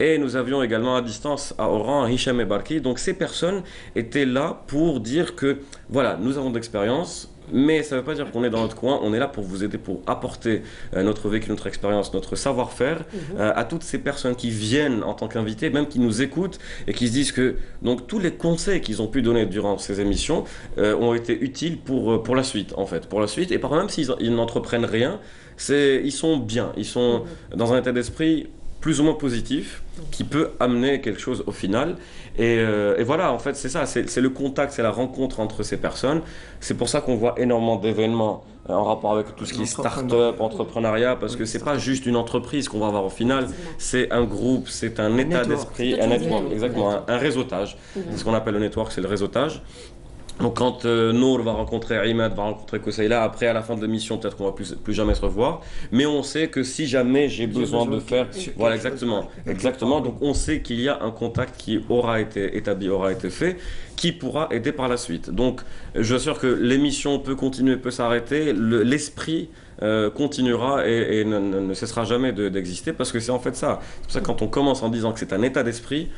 et nous avions également à distance à Oran, Hicham Ebarki. Donc ces personnes étaient là pour dire que, voilà, nous avons de l'expérience, mais ça ne veut pas dire qu'on est dans notre coin, on est là pour vous aider, pour apporter notre vécu, notre expérience, notre savoir-faire à toutes ces personnes qui viennent en tant qu'invités, même qui nous écoutent et qui se disent que donc, tous les conseils qu'ils ont pu donner durant ces émissions ont été utiles pour la suite, en fait. Pour la suite, et par même s'ils n'entreprennent rien, ils sont bien, ils sont dans un état d'esprit plus ou moins positif, qui peut amener quelque chose au final. Et voilà, en fait, c'est ça, c'est le contact, c'est la rencontre entre ces personnes. C'est pour ça qu'on voit énormément d'événements en rapport avec tout ce qui est start-up, entrepreneuriat, parce que c'est pas juste une entreprise qu'on va avoir au final, c'est un groupe, c'est un état d'esprit, un network, exactement, un réseautage. C'est ce qu'on appelle le network, c'est le réseautage. Donc quand Nour va rencontrer Imad, va rencontrer Koussaïla, après à la fin de l'émission peut-être qu'on va plus jamais se revoir, mais on sait que si jamais j'ai besoin de faire, voilà exactement, donc on sait qu'il y a un contact qui aura été établi, aura été fait, qui pourra aider par la suite. Donc je suis sûr que l'émission peut continuer, peut s'arrêter, l'esprit continuera et ne cessera jamais d'exister parce que c'est en fait ça. C'est pour ça que quand on commence en disant que c'est un état d'esprit,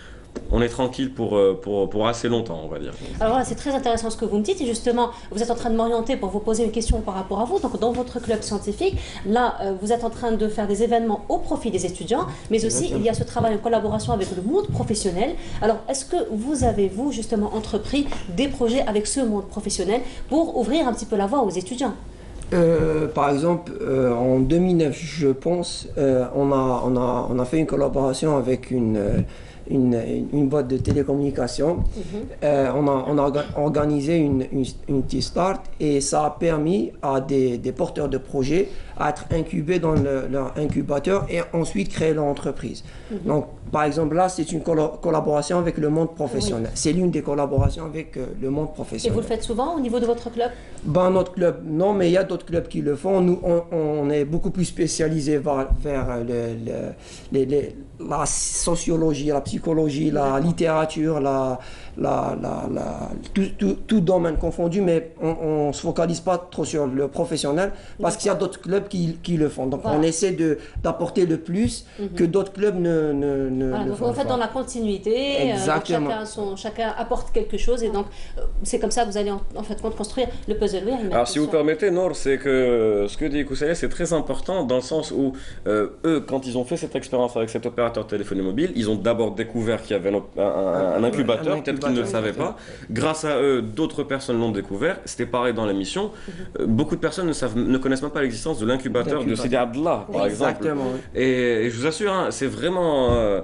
on est tranquille pour assez longtemps, on va dire. Alors voilà, c'est très intéressant ce que vous me dites. Et justement, vous êtes en train de m'orienter pour vous poser une question par rapport à vous. Donc, dans votre club scientifique, là, vous êtes en train de faire des événements au profit des étudiants, mais aussi, il y a ce travail en collaboration avec le monde professionnel. Alors, est-ce que vous avez, vous, justement, entrepris des projets avec ce monde professionnel pour ouvrir un petit peu la voie aux étudiants? Par exemple, en 2009, je pense, on a fait une collaboration avec une boîte de télécommunications. On a organisé une petite start et ça a permis à des porteurs de projets à être incubés dans leur incubateur et ensuite créer leur entreprise. Donc, par exemple, là, c'est une collaboration avec le monde professionnel. C'est l'une des collaborations avec le monde professionnel. Et vous le faites souvent au niveau de votre club? Notre club, non, mais il y a d'autres clubs qui le font. Nous, on est beaucoup plus spécialisé vers la sociologie, la psychologie psychologie, la littérature, tout domaine confondu, mais on ne se focalise pas trop sur le professionnel parce qu'il y a d'autres clubs qui le font. Donc on essaie d'apporter le plus que d'autres clubs ne voilà, donc en fait dans la continuité, chacun apporte quelque chose et donc c'est comme ça que vous allez en fait construire le puzzle. Oui, alors si vous permettez, Nour, c'est que ce que dit Koussaïa, c'est très important dans le sens où eux, quand ils ont fait cette expérience avec cet opérateur téléphonie mobile, ils ont d'abord découvert qu'il y avait un incubateur, peut-être qu'ils ne le savaient pas. Grâce à eux, d'autres personnes l'ont découvert. C'était pareil dans l'émission. Beaucoup de personnes ne connaissent même pas l'existence de l'incubateur de Sidi Abdallah, par exemple. Et je vous assure, hein, c'est vraiment...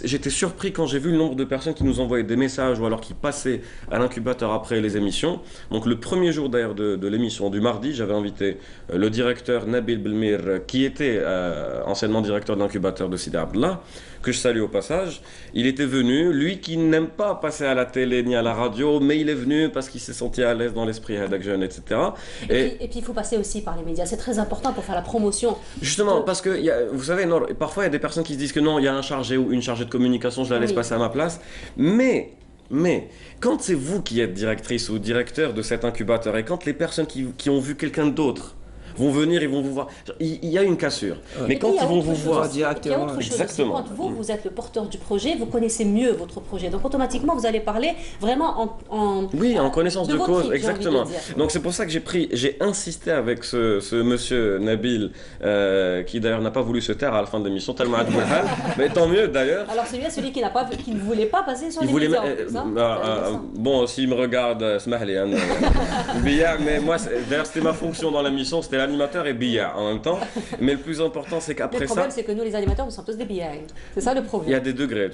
j'étais surpris quand j'ai vu le nombre de personnes qui nous envoyaient des messages ou alors qui passaient à l'incubateur après les émissions. Donc le premier jour d'ailleurs de l'émission du mardi, j'avais invité le directeur Nabil Belmir, qui était anciennement directeur de l'incubateur de Sidi Abdallah, que je salue au passage. Il était venu, lui qui n'aime pas passer à la télé ni à la radio, mais il est venu parce qu'il s'est senti à l'aise dans l'esprit Hadak Jeune, etc. Et puis il faut passer aussi par les médias, c'est très important pour faire la promotion. Justement, parce que vous savez, parfois il y a des personnes qui se disent que non, il y a un chargé ou une chargée de communication, je la laisse passer à ma place. Mais quand c'est vous qui êtes directrice ou directeur de cet incubateur et quand les personnes qui ont vu quelqu'un d'autre vont venir, ils vont vous voir. Il y a une cassure. Mais quand ils vont vous voir directement, exactement. Quand vous êtes le porteur du projet, vous connaissez mieux votre projet. Donc automatiquement, vous allez parler vraiment en connaissance de cause, exactement. Donc c'est pour ça que j'ai insisté avec ce monsieur Nabil, qui d'ailleurs n'a pas voulu se taire à la fin de l'émission, tellement admirable. Mais tant mieux d'ailleurs. Alors c'est bien celui qui ne voulait pas passer sur les médias. Bon, s'il me regarde, smahli, mais moi, d'ailleurs c'était ma fonction dans la mission, c'était l'animateur et billard en même temps. Mais le plus important, c'est qu'après ça... Le problème, c'est que nous, les animateurs, nous sommes tous des billards. C'est ça le problème. Il y a des degrés.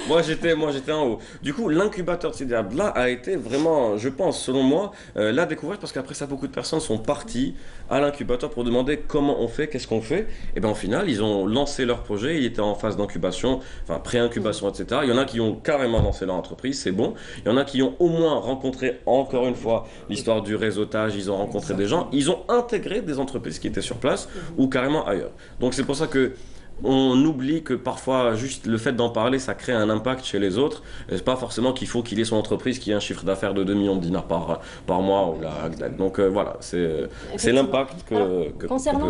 Moi, j'étais en haut. Du coup, l'incubateur de Sidi Abdallah a été vraiment, je pense, selon moi, la découverte, parce qu'après ça, beaucoup de personnes sont parties à l'incubateur pour demander comment on fait, qu'est-ce qu'on fait. Et bien, au final, ils ont lancé leur projet. Ils étaient en phase d'incubation, enfin, pré-incubation, etc. Il y en a qui ont carrément lancé leur entreprise, c'est bon. Il y en a qui ont au moins rencontré, encore une fois, l'histoire du réseautage. Ils ont rencontré des gens. Ils ont intégré des entreprises qui étaient sur place ou carrément ailleurs. Donc c'est pour ça que on oublie que parfois juste le fait d'en parler ça crée un impact chez les autres. C'est pas forcément qu'il faut qu'il ait son entreprise qui ait un chiffre d'affaires de 2 millions de dinars par mois ou donc voilà, c'est l'impact que concernant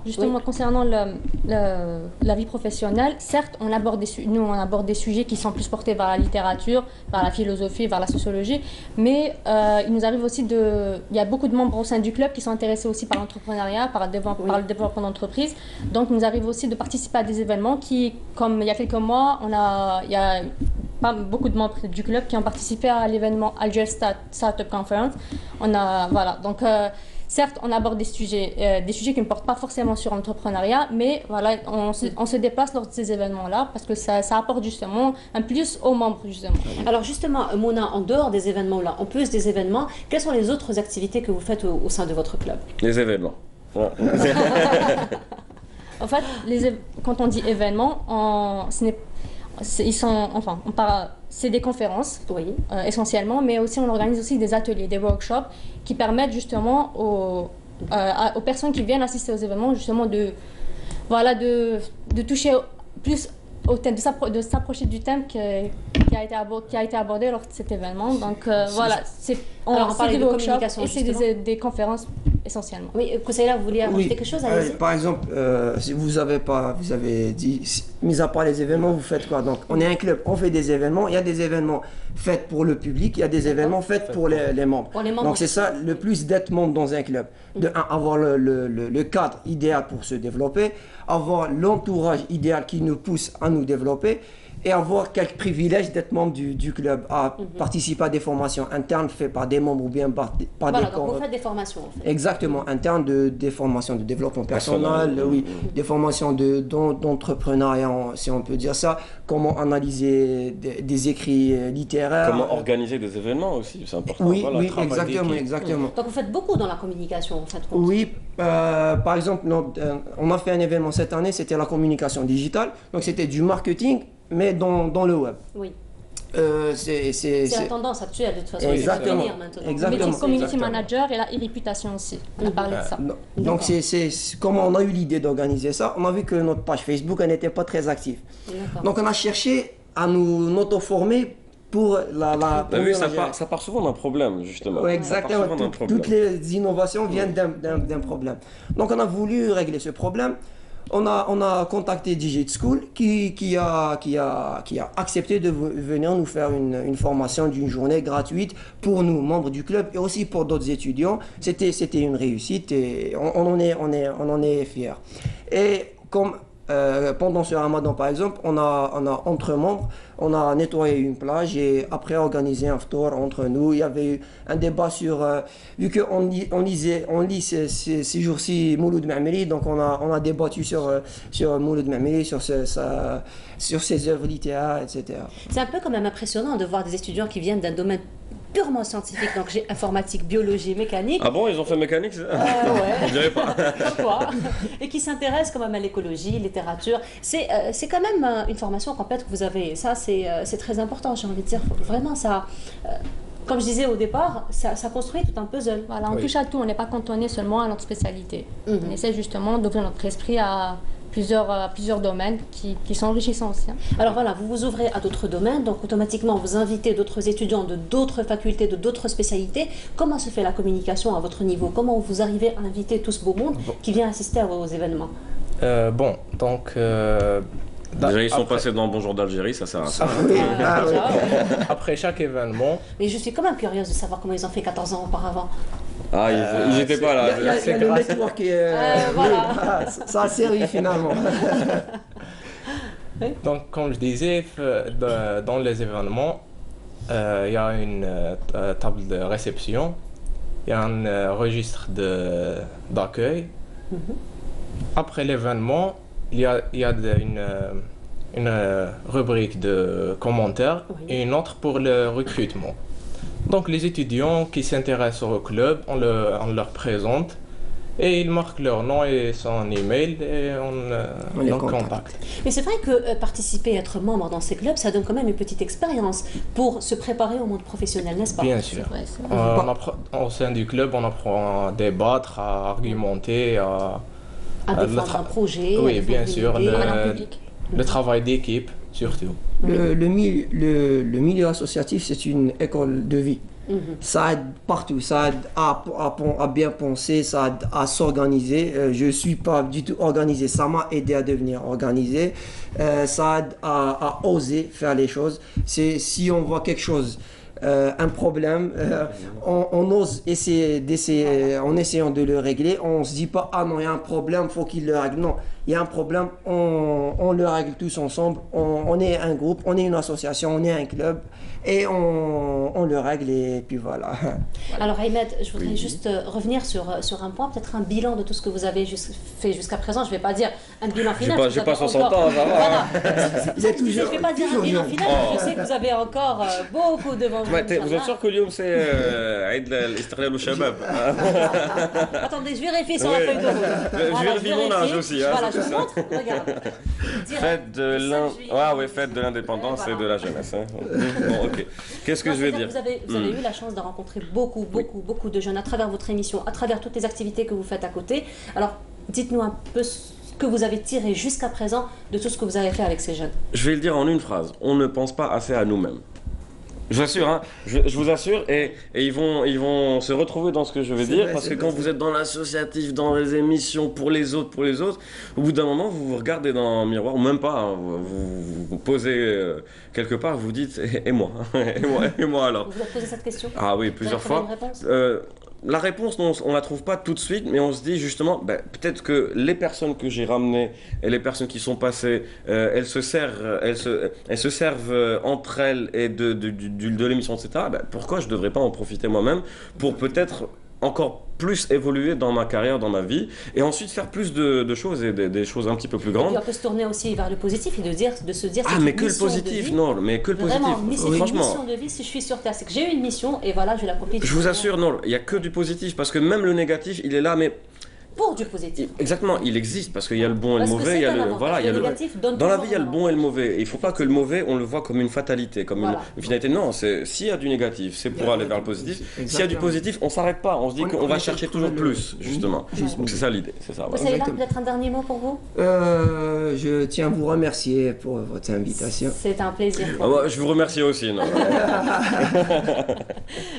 justement concernant la vie professionnelle, certes on aborde des sujets qui sont plus portés vers la littérature, vers la philosophie, vers la sociologie, mais il nous arrive aussi il y a beaucoup de membres au sein du club qui sont intéressés aussi par l'entrepreneuriat, par le développement d'entreprise. Donc il nous arrive aussi de participer à des événements comme il y a quelques mois, il y a pas beaucoup de membres du club qui ont participé à l'événement Alger Startup Conference. Donc certes, on aborde des sujets qui ne portent pas forcément sur l'entrepreneuriat, mais voilà, on se déplace lors de ces événements-là parce que ça apporte justement un plus aux membres, justement. Alors justement, Mona, en dehors des événements-là, en plus des événements, quelles sont les autres activités que vous faites au sein de votre club? Les événements. Ouais. En fait, quand on dit événements, c'est des conférences, essentiellement, mais aussi on organise aussi des ateliers, des workshops qui permettent justement aux personnes qui viennent assister aux événements justement de toucher plus au thème, de s'approcher du thème qui a été abordé lors de cet événement. Donc voilà, on parle des de workshops communication et c'est des conférences essentiellement. Oui, Koussaïa, vous vouliez ajouter quelque chose? Par exemple, si vous avez dit, mis à part les événements, vous faites quoi? Donc, on est un club, on fait des événements. Il y a des événements faits pour le public, il y a des événements faits pour les membres. Donc, c'est ça le plus d'être membre dans un club. De un, avoir le cadre idéal pour se développer, avoir l'entourage idéal qui nous pousse à nous développer, et avoir quelques privilèges d'être membre du club, à participer à des formations internes faites par des membres ou bien par des donc vous faites des formations en fait. Exactement, internes, des formations de développement personnel, des formations d'entrepreneuriat, si on peut dire ça, comment analyser des écrits littéraires. Comment organiser des événements aussi, c'est important. Oui, exactement. Donc vous faites beaucoup dans la communication en fait. Oui, par exemple, on a fait un événement cette année, c'était la communication digitale, donc c'était du marketing, mais dans le web. Oui. C'est la tendance actuelle de toute façon. Exactement. Le métier community manager et la e-réputation aussi. On a parlé de ça. Donc comme on a eu l'idée d'organiser ça, on a vu que notre page Facebook n'était pas très active. Donc on a cherché à nous auto-former pour la oui, ça part souvent d'un problème, justement. Oui, exactement. Toutes les innovations viennent d'un problème. Donc on a voulu régler ce problème. On a contacté Digit School qui a accepté de venir nous faire une formation d'une journée gratuite pour nous, membres du club, et aussi pour d'autres étudiants. C'était une réussite et on en est fiers. Et comme pendant ce ramadan par exemple, on a entre membres, on a nettoyé une plage et après organisé un ftour entre nous. Il y avait eu un débat sur, vu qu'on lit ces jours-ci Mouloud Ma'meri, donc on a débattu sur Mouloud Ma'meri, sur ses œuvres littéraires, etc. C'est un peu quand même impressionnant de voir des étudiants qui viennent d'un domaine purement scientifique, donc j'ai informatique, biologie, mécanique. Ah bon, ils ont fait mécanique ça ouais. Je dirais pas. Pourquoi? Et qui s'intéressent quand même à l'écologie, littérature. C'est quand même une formation complète que vous avez. Ça, c'est très important, j'ai envie de dire. Vraiment, ça... comme je disais au départ, ça construit tout un puzzle. Voilà, on touche à tout, on n'est pas cantonné seulement à notre spécialité. On essaie justement d'ouvrir notre esprit à plusieurs domaines qui sont enrichissants aussi. Alors voilà, vous vous ouvrez à d'autres domaines, donc automatiquement vous invitez d'autres étudiants de d'autres facultés, de d'autres spécialités. Comment se fait la communication à votre niveau? Comment vous arrivez à inviter tout ce beau monde qui vient assister à vos événements? Déjà, ils sont passés dans Bonjour d'Algérie, ça sert à ça. Après chaque événement... Mais je suis quand même curieuse de savoir comment ils ont fait 14 ans auparavant. Ah, ils n'étaient pas là. Il y a le network qui ça a servi finalement. Donc, comme je disais, dans les événements, il y a une table de réception, il y a un registre d'accueil. Après l'événement, il y a une rubrique de commentaires et une autre pour le recrutement. Donc les étudiants qui s'intéressent au club, on leur présente et ils marquent leur nom et son email et on les contacte. Mais c'est vrai que participer, être membre dans ces clubs, ça donne quand même une petite expérience pour se préparer au monde professionnel, n'est-ce pas? Bien sûr. Au sein du club, on apprend à débattre, à argumenter, à défendre un projet. Oui, bien sûr. Le travail d'équipe, surtout. Le milieu associatif, c'est une école de vie. Ça aide partout, ça aide à bien penser, ça aide à s'organiser. Je ne suis pas du tout organisé, ça m'a aidé à devenir organisé. Ça aide à oser faire les choses. Si on voit quelque chose, un problème, on ose essayer en essayant de le régler. On ne se dit pas, ah non, il y a un problème, il faut qu'il le règle. Non, il y a un problème, on le règle tous ensemble. On est un groupe, on est une association, on est un club et on le règle et puis voilà. Alors Ahmed, je voudrais juste revenir sur un point, peut-être un bilan de tout ce que vous avez fait jusqu'à présent. Je ne vais pas dire un bilan final. J'ai pas 60 ans, ça va. Je ne vais pas dire un bilan final, je sais que vous avez encore beaucoup devant vous. Vous êtes sûr que Lyon c'est Aïd l'Istiqlal au Shabab? Attendez, je vérifie sur la feuille de route. Je vérifie mon âge aussi. Voilà, je vous montre, regarde. Fête de l'indépendance et de la jeunesse. Bon, ok. Qu'est-ce que je vais dire? Vous avez eu la chance de rencontrer beaucoup de jeunes à travers votre émission, à travers toutes les activités que vous faites à côté. Alors, dites-nous un peu ce que vous avez tiré jusqu'à présent de tout ce que vous avez fait avec ces jeunes. Je vais le dire en une phrase. On ne pense pas assez à nous-mêmes. Je vous assure, hein, je vous assure, et ils vont se retrouver dans ce que je vais dire, parce que quand vous êtes dans l'associatif, dans les émissions pour les autres, au bout d'un moment, vous vous regardez dans un miroir, ou même pas, hein, vous posez quelque part, vous dites, et moi, et moi alors. Vous avez posé cette question? Ah oui, plusieurs fois. La réponse, non, on ne la trouve pas tout de suite, mais on se dit justement, peut-être que les personnes que j'ai ramenées et les personnes qui sont passées, elles se servent entre elles et de l'émission, etc. Pourquoi je ne devrais pas en profiter moi-même pour peut-être encore plus évoluer dans ma carrière, dans ma vie, et ensuite faire plus de choses et des choses un petit peu plus grandes. Et on peut se tourner aussi vers le positif et de se dire mais que le positif, non, mais que le positif. Vraiment, franchement, une mission de vie, si je suis sur Terre, c'est que j'ai eu une mission et voilà, je l'accomplis. Je vous assure, non, il n'y a que du positif, parce que même le négatif, il est là, mais pour du positif. Exactement, il existe parce qu'il y a le bon et le Parce que mauvais. c'est Il y a un le avantage. voilà, il y a Le le négatif donne dans la toujours vie il y a le un bon et le mauvais. Et il faut pas que le mauvais on le voit comme une fatalité, comme Voilà. une finalité. Non, c'est s'il y a du négatif, c'est pour aller vers le positif. S'il y a du Exactement. positif, on s'arrête pas. On se dit On qu'on va essaie chercher de toujours trouver plus, justement. Donc c'est ça l'idée, c'est ça. Vous Voilà. savez là, peut-être un dernier mot pour vous? Je tiens à vous remercier pour votre invitation. C'est un plaisir. Ah bah, je vous remercie aussi. Non.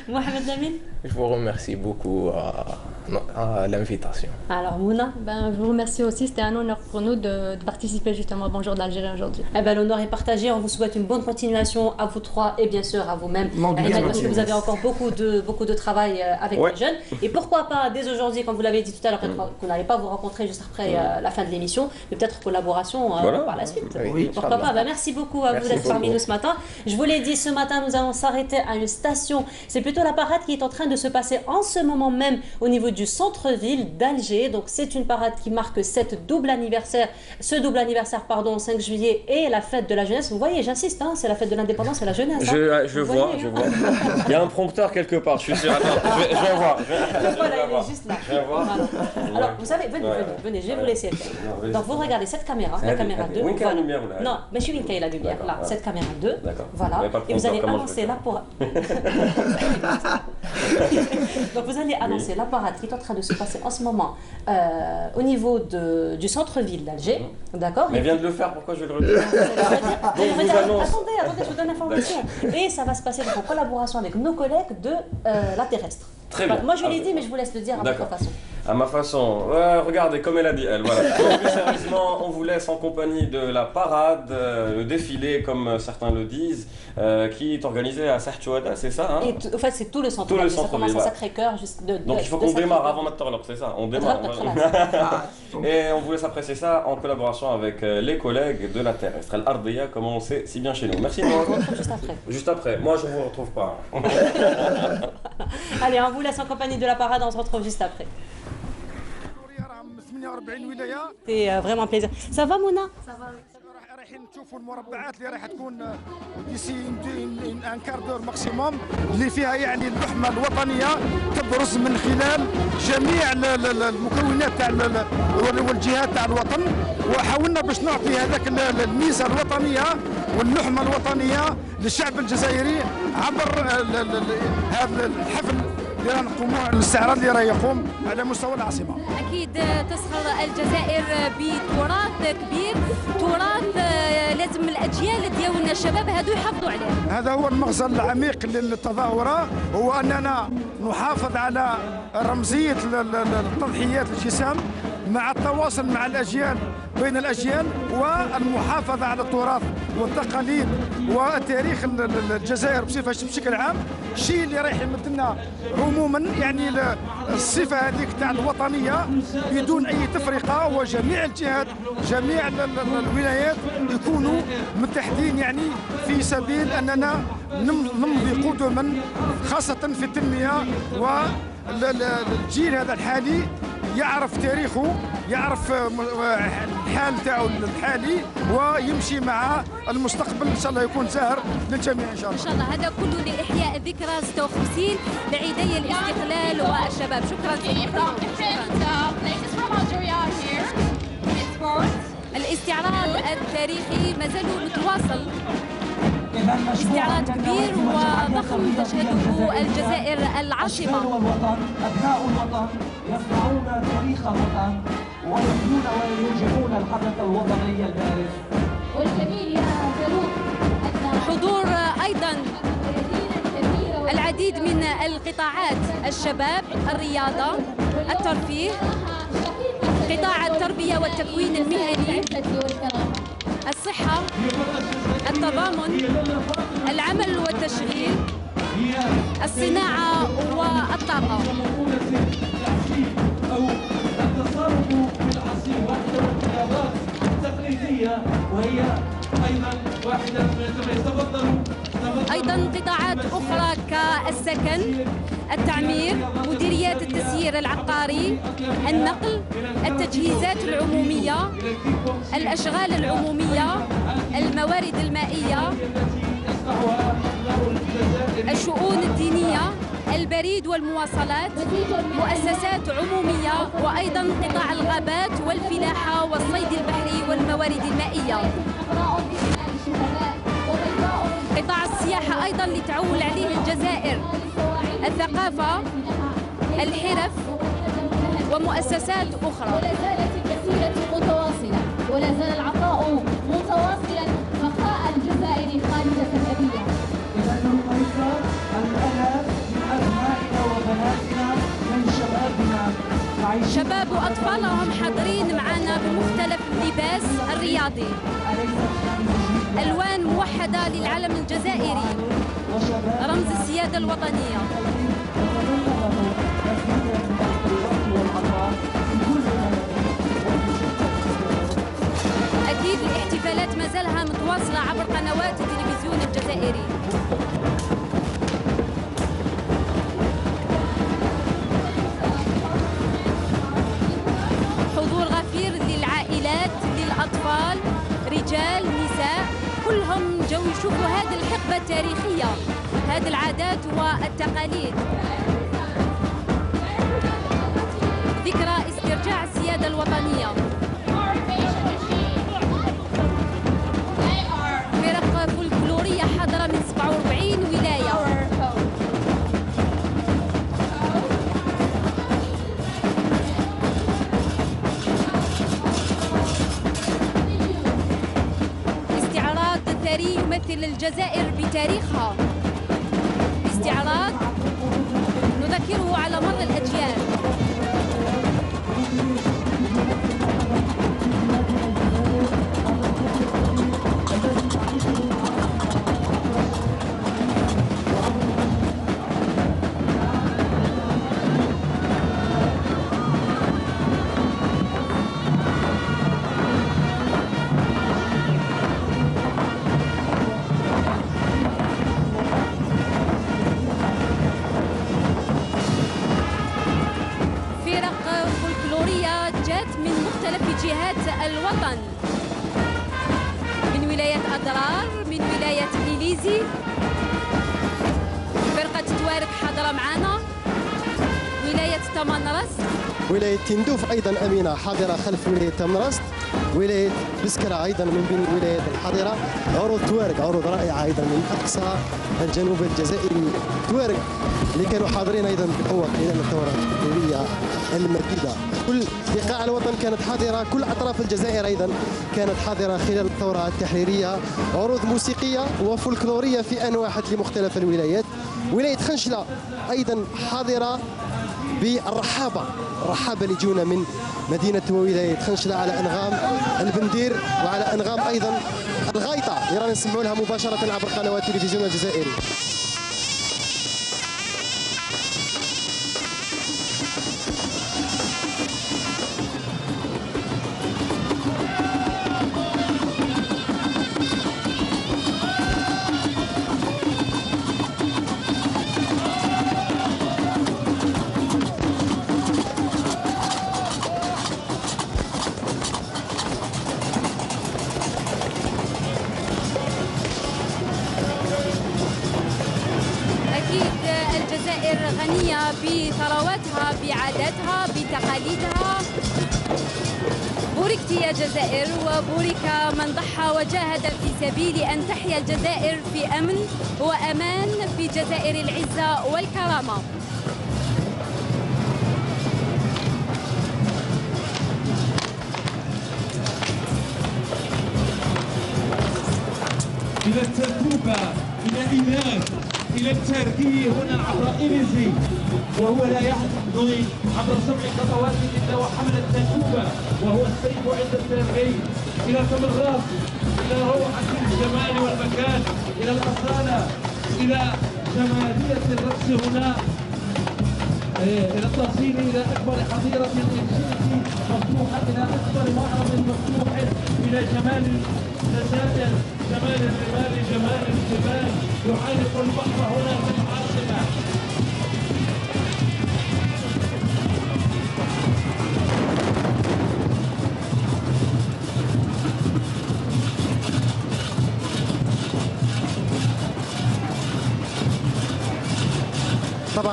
Mohamed Lamine? Je vous remercie beaucoup à l'invitation. Alors Mouna? Ben, je vous remercie aussi, c'était un honneur pour nous de participer justement au Bonjour d'Algérie aujourd'hui. Eh ben, l'honneur est partagé. On vous souhaite une bonne continuation à vous trois et bien sûr à vous-même. Parce que vous avez encore beaucoup de travail avec les jeunes. Et pourquoi pas dès aujourd'hui, comme vous l'avez dit tout à l'heure, qu'on n'allait pas vous rencontrer juste après la fin de l'émission, mais peut-être collaboration par la suite. Oui, Pourquoi pas? Ben, merci beaucoup à vous d'être parmi nous ce matin. Je vous l'ai dit, ce matin, nous allons s'arrêter à une station. C'est plutôt la parade qui est en train de se passer en ce moment même au niveau du centre-ville d'Alger. Donc c'est une parade qui marque ce double anniversaire, 5 juillet et la fête de la jeunesse. Vous voyez, j'insiste, hein, c'est la fête de l'indépendance et la jeunesse. Je vois. Il y a un prompteur quelque part, je suis sûr. Attends, je vais voir. Voilà, il est juste là. Je vais voir. Voilà. Alors, vous savez, venez, je vais vous laisser faire. Donc, vous regardez cette caméra, la caméra 2. Où est la lumière là? Non, mais je suis une la lumière, là, cette caméra 2. D'accord. Voilà. Et vous allez annoncer là pour. Donc, vous allez annoncer la parade qui est en train de se passer en ce moment au niveau du centre-ville d'Alger. D'accord? Mais vient de le faire, pourquoi je vais le redire? Attendez, je vous donne l'information. Et ça va se passer donc en collaboration avec nos collègues de la terrestre. Très bien. Moi, je l'ai dit, mais je vous laisse le dire à votre façon. À ma façon. Regardez, comme elle a dit, elle. Voilà. Donc, plus sérieusement, on vous laisse en compagnie de la parade, le défilé, comme certains le disent, qui est organisé à Serchouada, c'est ça hein? Et en fait, c'est tout le centre. Tout le ça commence centre-ville, à Sacré-Cœur. Donc, il faut qu'on démarre avant Matorlop, c'est ça? On démarre. Et on vous laisse apprécier ça en collaboration avec les collègues de la terrestre. Al-Ardiya, comme on sait si bien chez nous. Merci. On se retrouve juste après. Juste après. Moi, je ne vous retrouve pas. Allez, on vous laisse en compagnie de la parade, on se retrouve juste après. C'est vraiment un plaisir. Ça va, Mouna? Ça va. رايحين نشوفوا المربعات اللي راح تكون ديسي ان كاردور ماكسيموم اللي فيها يعني اللحمه الوطنيه تبرز من خلال جميع المكونات تاع والجهات تاع الوطن، وحاولنا باش نعطي هذاك الميزه الوطنيه واللحمه الوطنيه للشعب الجزائري عبر هذا الحفل اللي راح نقوموا الاستعراض اللي راه يقوم على مستوى العاصمه. اكيد تسخر الجزائر بتراث كبير، تراث لازم الاجيال ديالنا الشباب هادو يحافظوا عليه. هذا هو المغزى العميق للتظاهره، هو اننا نحافظ على رمزيه التضحيات الجسام مع التواصل مع الاجيال بين الاجيال والمحافظه على التراث والتقاليد والتاريخ الجزائر بشكل عام. الشيء اللي رايح يمد لنا عموما يعني الصفه هذيك تاع الوطنيه بدون اي تفرقه، وجميع الجهات جميع الولايات يكونوا متحدين يعني في سبيل اننا نمضي قدما خاصه في التنميه، والجيل هذا الحالي يعرف تاريخه، يعرف الحال تاعو الحالي، ويمشي مع المستقبل ان شاء الله يكون زاهر للجميع ان شاء الله. ان شاء الله هذا كله لاحياء ذكرى 56 لعيدي الاستقلال والشباب. شكرا. الاستعراض التاريخي ما زال متواصل، استعراض كبير وضخم تشهده الجزائر العاصمة. أبناء الوطن يصنعون تاريخ الوطن ويحيون وينجحون الحدث الوطني البارز. والجميل يا فاروق حضور أيضا العديد من القطاعات، الشباب، الرياضة، الترفيه، قطاع التربية والتكوين المهني، الصحة، التضامن، العمل والتشغيل، الصناعة والطاقة. أو التصرف بالعصير واحدة من الرياضات التقليدية، وهي أيضا واحدة من تفضلوا. أيضا قطاعات أخرى كالسكن، التعمير، مديريات التسيير العقاري، النقل، التجهيزات العمومية، الأشغال العمومية، الموارد المائية. الشؤون الدينية، البريد والمواصلات، مؤسسات عمومية، وأيضا قطاع الغابات والفلاحة والصيد البحري والموارد المائية. قطاع السياحة أيضا اللي تعول عليه الجزائر، الثقافة، الحرف ومؤسسات أخرى. ولا زالت المسيرة متواصلة، ولا زال العطاء متواصلا، بقاء الجزائر خالدة أبدية. لأنه أيضا الآلاف من أبنائنا وبناتنا من شبابنا شباب وأطفالهم حاضرين معنا بمختلف اللباس الرياضي، ألوان موحدة للعلم الجزائري، رمز السيادة الوطنية. أكيد الاحتفالات ما زالها متواصلة عبر قنوات التلفزيون الجزائري. حضور غفير للعائلات، للأطفال، رجال، نساء، كلهم جو يشوفوا هذه الحقبة التاريخية، هذه العادات والتقاليد، ذكرى استرجاع السيادة الوطنية. فرق فولكلورية حاضرة من 47 ولاية. استعراض ثري يمثل الجزائر بتاريخها، استعراض نذكره على مر الأجيال. الوطن من ولاية أضرار، من ولاية إليزي، فرقة توارق حاضرة معنا، ولاية تمنرست، ولاية تندوف أيضا أمينة حاضرة خلف ولاية تمنرست، ولاية بسكرة أيضا من بين الولايات الحاضرة، عروض توارق عروض رائعة أيضا من أقصى الجنوب الجزائري، توارق اللي كانوا حاضرين أيضا بقوة خلال الثورة التحريرية المجيدة. كل بقاع الوطن كانت حاضرة، كل أطراف الجزائر أيضا كانت حاضرة خلال الثورة التحريرية، عروض موسيقية وفولكلورية في آن واحد لمختلف الولايات. ولاية خنشلة أيضا حاضرة بالرحابة، الرحابة اللي جونا من مدينة وولاية خنشلة على أنغام البندير وعلى أنغام أيضا الغايطة اللي رانا نسمعوا لها مباشرة عبر قنوات التلفزيون الجزائري. غنية بثرواتها، بعاداتها، بتقاليدها. بوركت يا جزائر، وبورك من ضحى وجاهد في سبيل أن تحيا الجزائر في أمن وأمان، في جزائر العزة والكرامة. إلى التركوبة، إلى إيلات، إلى التركية هنا عبر إليزي، وهو لا يحضر عبر 7 خطوات إلا وحمل التركوبة وهو السيف عند التركي، إلى تمرات، إلى روعة الجمال والمكان، إلى الأصالة، إلى جمالية الرقص هنا، إلى التصوير إلى أكبر حظيرة إنشائية مفتوحة، إلى أكبر معرض مفتوح، إلى جمال الجزائر، جمال الرمال، جمال الجبال، يعانق البحر هنا في العاصمة.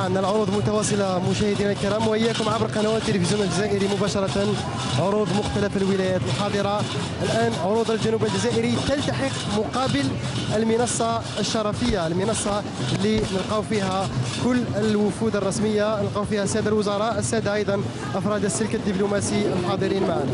طبعا العروض متواصلة مشاهدينا الكرام وإياكم عبر قنوات التلفزيون الجزائري مباشرة. عروض مختلف الولايات الحاضرة الآن. عروض الجنوب الجزائري تلتحق مقابل المنصة الشرفية، المنصة اللي نلقاو فيها كل الوفود الرسمية، نلقاو فيها السادة الوزراء، السادة أيضا أفراد السلك الدبلوماسي الحاضرين معنا.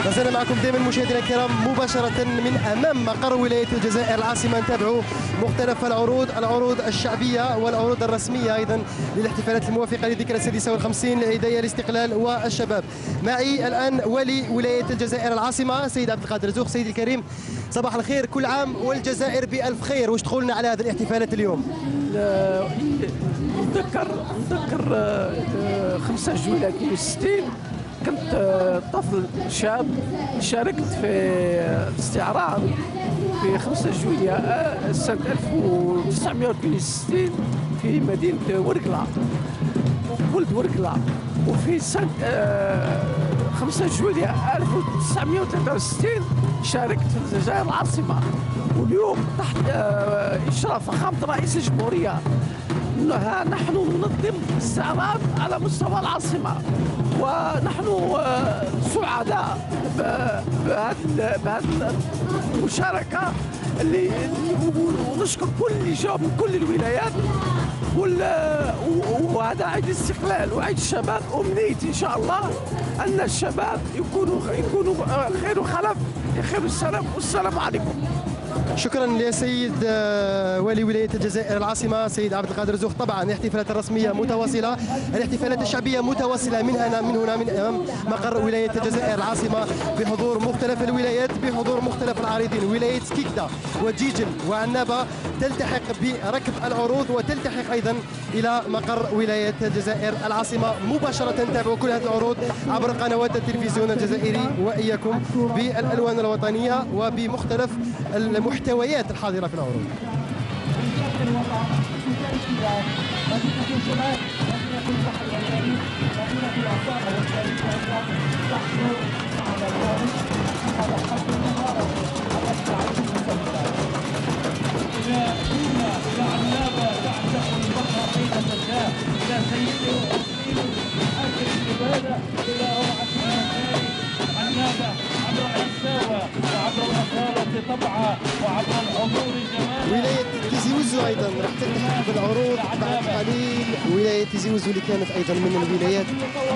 لازلنا معكم دائما مشاهدينا الكرام مباشرة من أمام مقر ولاية الجزائر العاصمة. نتابعوا مختلف العروض الشعبية والعروض الرسمية أيضا للاحتفالات الموافقة للذكرى 56 لعيدي الاستقلال والشباب. معي الآن والي ولاية الجزائر العاصمة سيد عبد القادر زوق. سيدي الكريم صباح الخير، كل عام والجزائر بألف خير. واش تقولنا على هذه الاحتفالات اليوم؟ نتذكر 5 جويلية 62 كنت طفل شاب، شاركت في الاستعراض في 5 جويلية سنة 1962 في مدينة ورقلة، ولد ورقلة. وفي سنة 5 جويلية 1963 شاركت في الجزائر العاصمة. واليوم تحت إشراف فخامة رئيس الجمهورية نحن ننظم استعراض على مستوى العاصمة، ونحن سعداء بهذه المشاركة اللي ونشكر كل اللي جاوا من كل الولايات. وهذا عيد الاستقلال وعيد الشباب، أمنيتي إن شاء الله أن الشباب يكونوا خير وخلف خير السلام. والسلام عليكم. شكرا لسيد والي ولاية الجزائر العاصمة سيد عبد القادر زوق. طبعا الاحتفالات الرسمية متواصلة، الاحتفالات الشعبية متواصلة من هنا من أمام مقر ولاية الجزائر العاصمة بحضور مختلف الولايات، بحضور مختلف العارضين. ولاية كيكدا وجيجل وعنابة تلتحق بركب العروض وتلتحق أيضا إلى مقر ولاية الجزائر العاصمة مباشرة. نتابعوا كل هذه العروض عبر قنوات التلفزيون الجزائري وإياكم بالألوان الوطنية وبمختلف المحتويات الحاضرة في العروض. ولاية تيزي وزو أيضا راح تلتحق بالعروض بعد قليل. ولاية تيزي وزو اللي كانت أيضا من الولايات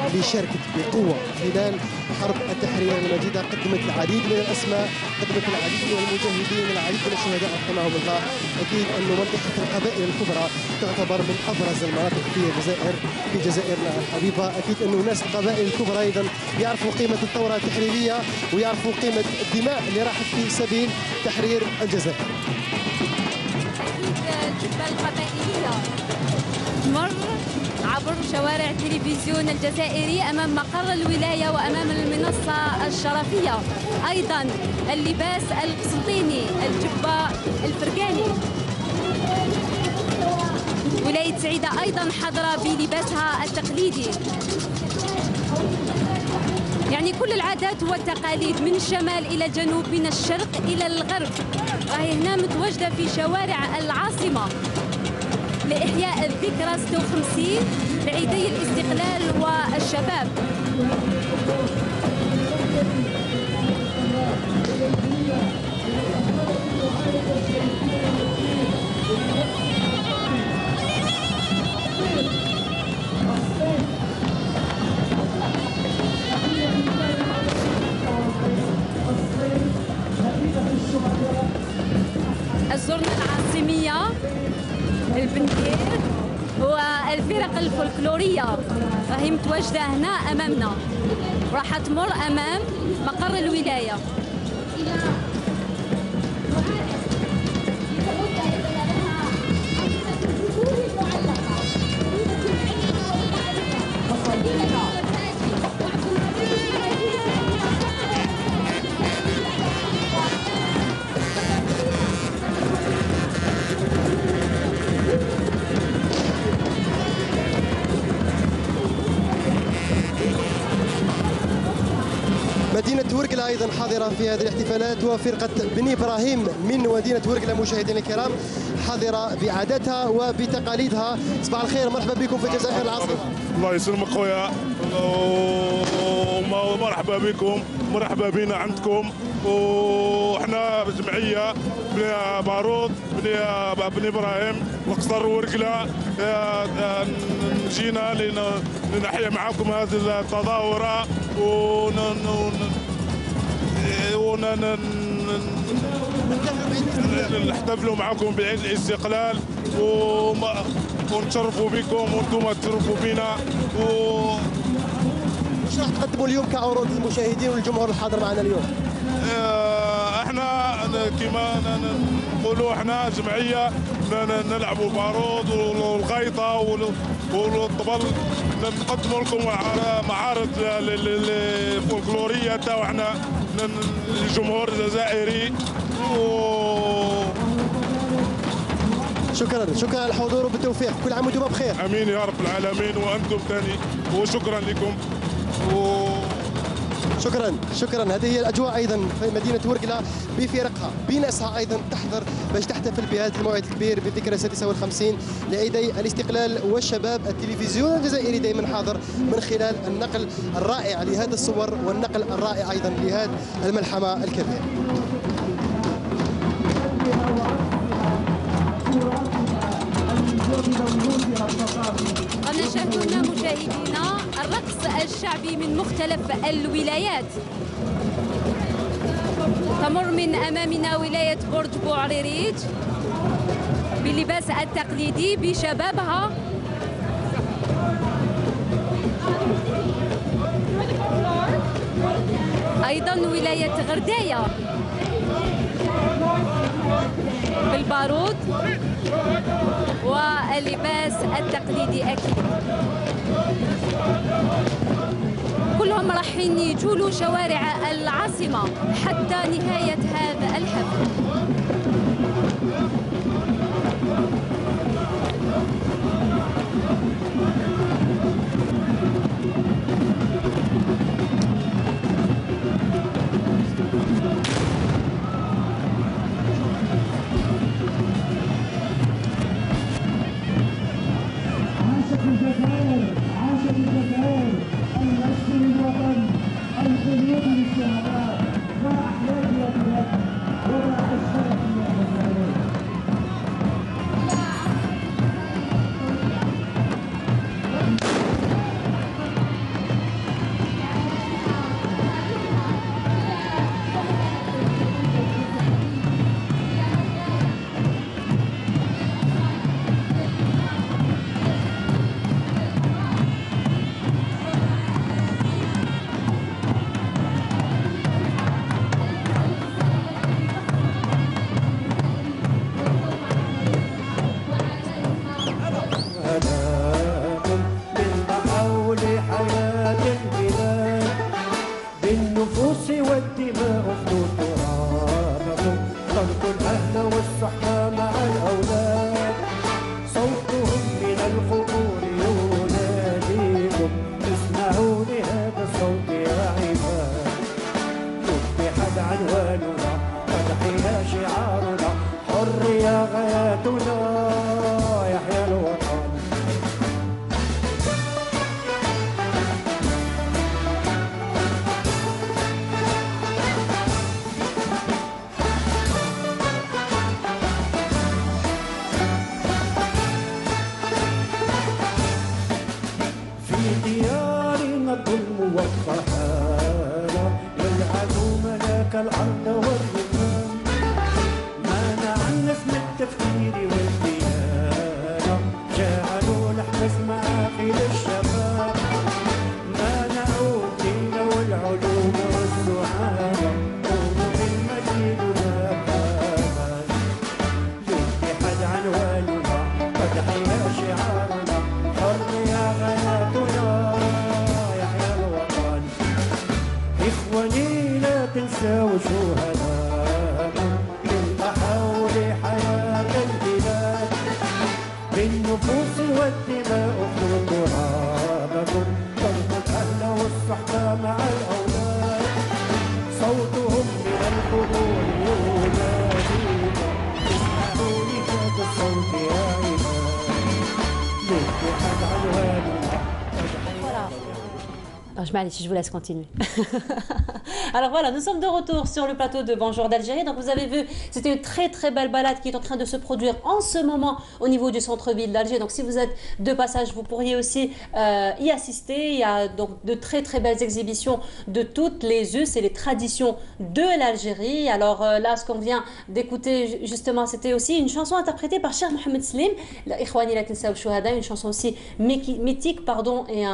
اللي شاركت بقوة خلال حرب التحرير المجيدة، قدمت العديد من الأسماء، قدمت العديد من المجاهدين، العديد من الشهداء رحمهم الله. أكيد أن منطقة القبائل الكبرى تعتبر من أبرز المناطق في الجزائر، في جزائرنا الحبيبة. أكيد أنه ناس القبائل الكبرى أيضا يعرفوا قيمة الثورة التحريرية ويعرفوا قيمة الدماء اللي راحت في سبيل تحرير الجزائر. الجبهة القبائلية تمر عبر شوارع التلفزيون الجزائري أمام مقر الولاية وأمام المنصة الشرفية. أيضا اللباس القسنطيني، الجبة الفرقاني. ولاية سعيدة أيضا حضر بلباسها التقليدي. يعني كل العادات والتقاليد من الشمال إلى الجنوب، من الشرق إلى الغرب، راهي هنا متواجدة في شوارع العاصمة لإحياء الذكرى 56 لعيدي الاستقلال والشباب. العاصمية، البندير والفرق الفولكلورية راهي متواجدة هنا أمامنا، راح تمر أمام مقر الولاية. مدينة ورقلة أيضا حاضرة في هذه الاحتفالات، وفرقة بني إبراهيم من مدينة ورقلة مشاهدينا الكرام حاضرة بعاداتها وبتقاليدها. صباح الخير، مرحبا بكم في الجزائر العاصمة. الله يسلمك خويا، ومرحبا بكم، مرحبا بنا عندكم. وحنا جمعية بني بارود بني إبراهيم القصر ورقلة، جينا لنحيا معكم هذه التظاهرة نحتفلوا معكم بعيد الاستقلال ونتشرفوا بكم وانتم تشرفوا بنا. ايش راح تقدموا اليوم كعروض للمشاهدين والجمهور الحاضر معنا اليوم؟ احنا كما نقولوا احنا جمعيه نلعبوا البارود والغيطه والطبل، نقدموا لكم معارض الفولكلوريه تاعنا للجمهور الجزائري. شكرا على الحضور وبالتوفيق، كل عام وانتم بخير. امين يا رب العالمين، وانتم ثاني، وشكرا لكم. شكرا. هذه هي الاجواء ايضا في مدينه ورقله بفرقها بناسها ايضا تحضر باش تحتفل بهذا الموعد الكبير بذكرى 56 لعيدي الاستقلال والشباب. التلفزيون الجزائري دائما حاضر من خلال النقل الرائع لهذه الصور والنقل الرائع ايضا لهذه الملحمه الكبيره. نشاهدون مشاهدينا الرقص الشعبي من مختلف الولايات. تمر من أمامنا ولاية برج بوعريريج باللباس التقليدي بشبابها، أيضا ولاية غرداية بالبارود واللباس التقليدي أكيد. كلهم رايحين يجولوا شوارع العاصمة حتى نهاية هذا الحفل. الأرض والرمال ما نعنف من التفكير والدماء خلودها بكم ضرب الأهل والصحبة مع الأولاد صوتهم من القبور ينادينا اسمعوا لهذا الصوت يا عباد للجهاد عنواننا. Je vous laisse continuer. Alors voilà, nous sommes de retour sur le plateau de Bonjour d'Algérie. Donc vous avez vu, c'était une très très belle balade qui est en train de se produire en ce moment au niveau du centre-ville d'Alger. Donc si vous êtes de passage, vous pourriez aussi y assister. Il y a donc de très très belles exhibitions de toutes les us et les traditions de l'Algérie. Alors là, ce qu'on vient d'écouter justement, c'était aussi une chanson interprétée par Cheikh Mohamed Slim, une chanson aussi mythique, pardon, et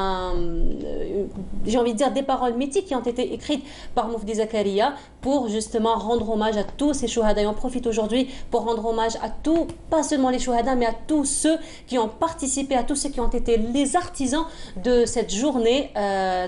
j'ai envie de dire des paroles mythiques qui ont été écrites par Moufdi Zakaria pour justement rendre hommage à tous ces chouhada. Et on profite aujourd'hui pour rendre hommage à tous, pas seulement les chouhada, mais à tous ceux qui ont participé, à tous ceux qui ont été les artisans de cette journée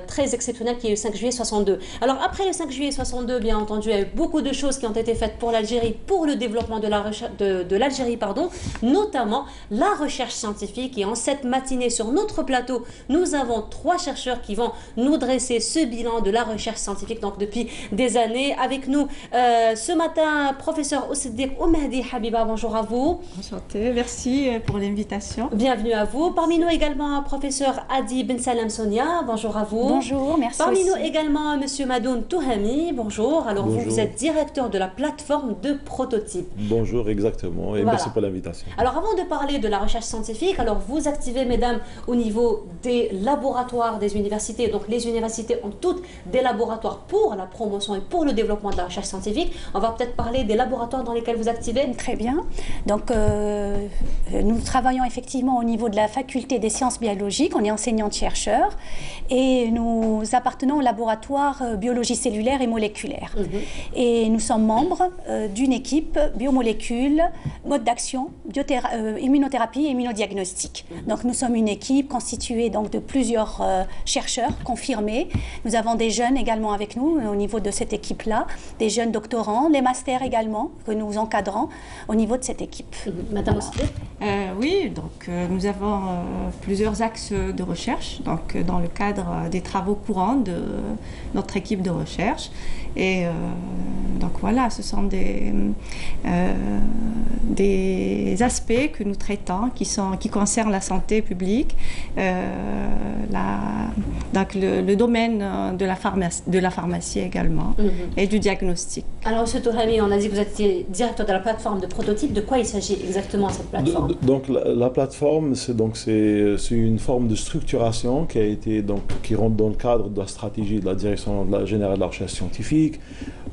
très exceptionnelle qui est le 5 juillet 62. Alors après le 5 juillet 62, bien entendu, il y a eu beaucoup de choses qui ont été faites pour l'Algérie, pour le développement de l'Algérie, pardon, notamment la recherche scientifique. Et en cette matinée, sur notre plateau, nous avons 3 chercheurs qui vont nous dresser ce bilan de la recherche scientifique donc depuis des années. Avec nous ce matin, professeur Ossedik Oumehdi Habiba, bonjour à vous. Enchantée, merci pour l'invitation. Bienvenue à vous. Parmi nous également, professeur Adi Ben Salam Sonia, bonjour à vous. Bonjour, merci. Parmi aussi. nous également, monsieur Madoun Touhami, bonjour. Alors bonjour. Vous êtes directeur de la plateforme de prototypes. Bonjour, exactement, et voilà. Merci pour l'invitation. Alors avant de parler de la recherche scientifique, alors vous activez, mesdames, au niveau des laboratoires des universités. Donc les universités ont toutes des laboratoires pour la promotion et pour le développement de la recherche scientifique. On va peut-être parler des laboratoires dans lesquels vous activez. Très bien. Donc nous travaillons effectivement au niveau de la faculté des sciences biologiques. On est enseignante-chercheur et nous appartenons au laboratoire biologie cellulaire et moléculaire. Et nous sommes membres d'une équipe biomolécules, mode d'action, immunothérapie et immunodiagnostic. Donc nous sommes une équipe constituée donc de plusieurs chercheurs confirmés. Nous avons des jeunes également avec nous au niveau de cette équipe-là, des jeunes doctorants, des masters également que nous encadrons au niveau de cette équipe. Madame Ossedik. Oui, donc nous avons plusieurs axes de recherche donc, dans le cadre des travaux courants de notre équipe de recherche. Et donc voilà, ce sont des aspects que nous traitons qui concernent la santé publique, donc le domaine de la pharmacie également et du diagnostic. Alors M. Touhami, on a dit que vous étiez directeur de la plateforme de prototypes. De quoi il s'agit exactement cette plateforme? Donc la plateforme, c'est une forme de structuration qui rentre dans le cadre de la stratégie de la direction générale de la recherche scientifique,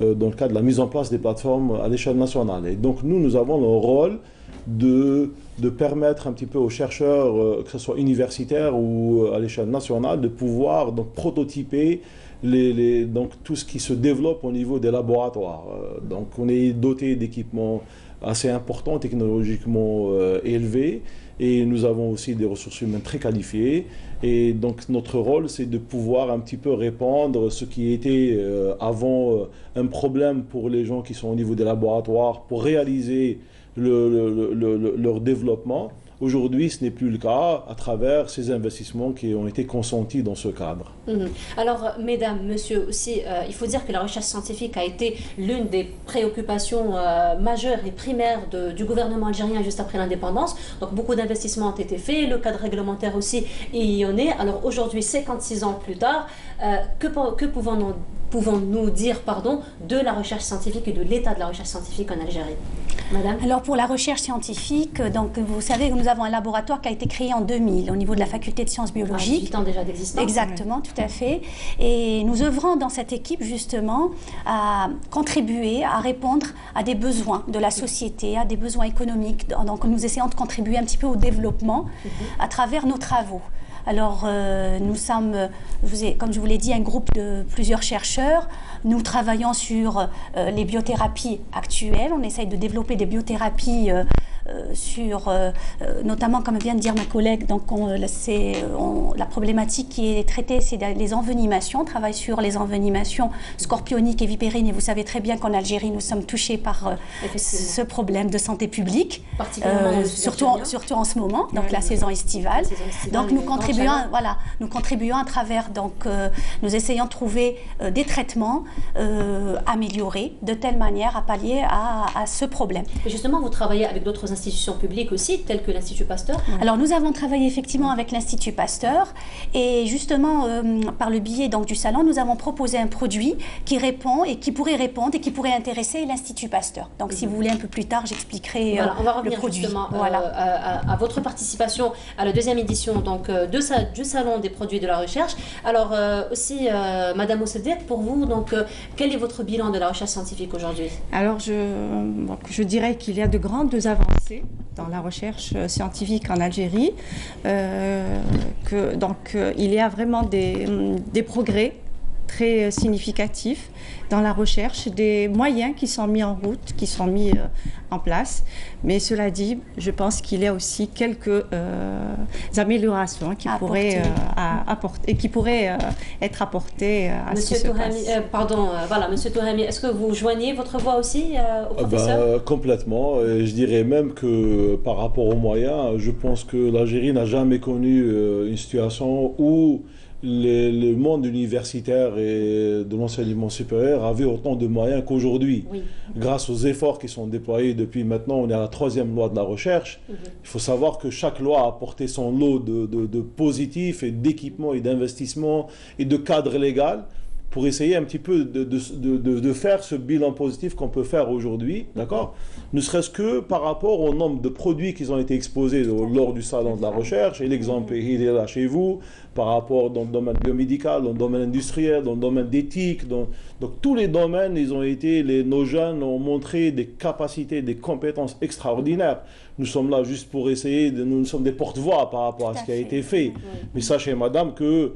dans le cadre de la mise en place des plateformes à l'échelle nationale. Et donc nous avons le rôle de permettre un petit peu aux chercheurs, que ce soit universitaires ou à l'échelle nationale, de pouvoir donc prototyper donc tout ce qui se développe au niveau des laboratoires. Donc on est doté d'équipements assez importants, technologiquement élevés, et nous avons aussi des ressources humaines très qualifiées. Et donc notre rôle, c'est de pouvoir un petit peu répondre ce qui était avant un problème pour les gens qui sont au niveau des laboratoires pour réaliser leur développement. Aujourd'hui, ce n'est plus le cas à travers ces investissements qui ont été consentis dans ce cadre. Alors, mesdames, messieurs, aussi, il faut dire que la recherche scientifique a été l'une des préoccupations majeures et primaires du gouvernement algérien juste après l'indépendance. Donc, beaucoup d'investissements ont été faits, le cadre réglementaire aussi y en est. Alors, aujourd'hui, 56 ans plus tard, que pouvons-nous dire de la recherche scientifique et de l'état de la recherche scientifique en Algérie? Madame? Alors pour la recherche scientifique, donc vous savez que nous avons un laboratoire qui a été créé en 2000 au niveau de la faculté de sciences biologiques. 8 ans déjà d'existence. Exactement, tout à fait. Et nous œuvrons dans cette équipe justement à contribuer, à répondre à des besoins de la société, à des besoins économiques. Donc nous essayons de contribuer un petit peu au développement à travers nos travaux. Alors, nous sommes, comme je vous l'ai dit, un groupe de plusieurs chercheurs. Nous travaillons sur les biothérapies actuelles. On essaye de développer des biothérapies notamment comme vient de dire ma collègue, donc la problématique qui est traitée, c'est les envenimations. On travaille sur les envenimations scorpioniques et vipérines, et vous savez très bien qu'en Algérie, nous sommes touchés par ce problème de santé publique, surtout en ce moment, donc la saison estivale. Donc nous contribuons à travers, nous essayons de trouver des traitements améliorés de telle manière à pallier à ce problème. Et justement, vous travaillez avec d'autres institutions publiques aussi, telles que l'Institut Pasteur. Alors nous avons travaillé effectivement avec l'Institut Pasteur, et justement par le biais du salon, nous avons proposé un produit qui répond et qui pourrait répondre et qui pourrait intéresser l'Institut Pasteur. Donc si vous voulez un peu plus tard, j'expliquerai on va revenir le produit. Justement à votre participation à la deuxième édition du salon des produits de la recherche. Alors aussi, Madame Oussedek, pour vous, quel est votre bilan de la recherche scientifique aujourd'hui? Alors je dirais qu'il y a de grandes avancées dans la recherche scientifique en Algérie, il y a vraiment des progrès très significatifs dans la recherche, des moyens qui sont mis en route, qui sont mis en place. Mais cela dit, je pense qu'il y a aussi quelques améliorations qui pourraient être apportées à Monsieur ce qui se Touhami, passe. Monsieur Touhami, est-ce que vous joignez votre voix aussi au professeur? Complètement. Et je dirais même que par rapport aux moyens, je pense que l'Algérie n'a jamais connu une situation où le monde universitaire et de l'enseignement supérieur avait autant de moyens qu'aujourd'hui. Oui. Grâce aux efforts qui sont déployés depuis maintenant, on est à la 3e loi de la recherche. Il faut savoir que chaque loi a apporté son lot de positifs et d'équipements et d'investissements et de cadres légaux pour essayer un petit peu de faire ce bilan positif qu'on peut faire aujourd'hui, d'accord? Ne serait-ce que par rapport au nombre de produits qui ont été exposés lors du salon de la recherche, et l'exemple il est là chez vous, par rapport dans le domaine biomédical, dans le domaine industriel, dans le domaine d'éthique, donc tous les domaines, nos jeunes ont montré des capacités, des compétences extraordinaires. Nous sommes là juste pour essayer, nous sommes des porte-voix par rapport à ce qui a été fait. Mais sachez, madame, que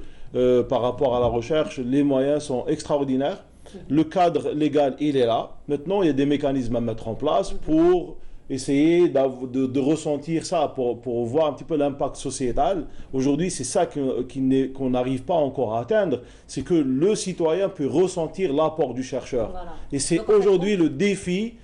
par rapport à la recherche, les moyens sont extraordinaires. Le cadre légal, il est là. Maintenant, il y a des mécanismes à mettre en place pour essayer de ressentir ça, pour voir un petit peu l'impact sociétal. Aujourd'hui, c'est ça qu'on n'arrive pas encore à atteindre, c'est que le citoyen peut ressentir l'apport du chercheur. Voilà. Et c'est aujourd'hui le défi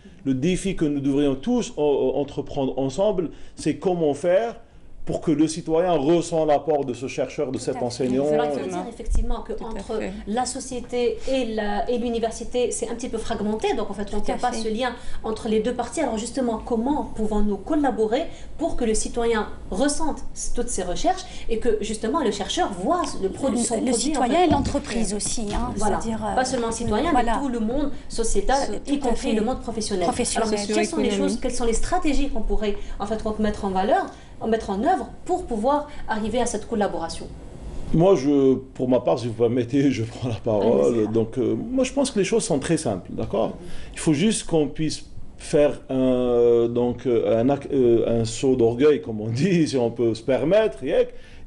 que nous devrions tous entreprendre ensemble, c'est comment faire pour que le citoyen ressent l'apport de ce chercheur, de cet enseignant. Il faut dire effectivement qu'entre la société et l'université, c'est un petit peu fragmenté, donc en fait, on n'a pas ce lien entre les deux parties. Alors justement, comment pouvons-nous collaborer pour que le citoyen ressente toutes ces recherches et que justement le chercheur voit le produit, son produit. Le citoyen et l'entreprise aussi. Voilà. Pas seulement le citoyen, mais tout le monde sociétal, y compris le monde professionnel. Alors quelles sont les stratégies qu'on pourrait en fait mettre en œuvre pour pouvoir arriver à cette collaboration? Moi, pour ma part, si vous permettez, je prends la parole. Donc, moi, je pense que les choses sont très simples, d'accord? Il faut juste qu'on puisse faire un saut d'orgueil, comme on dit, si on peut se permettre,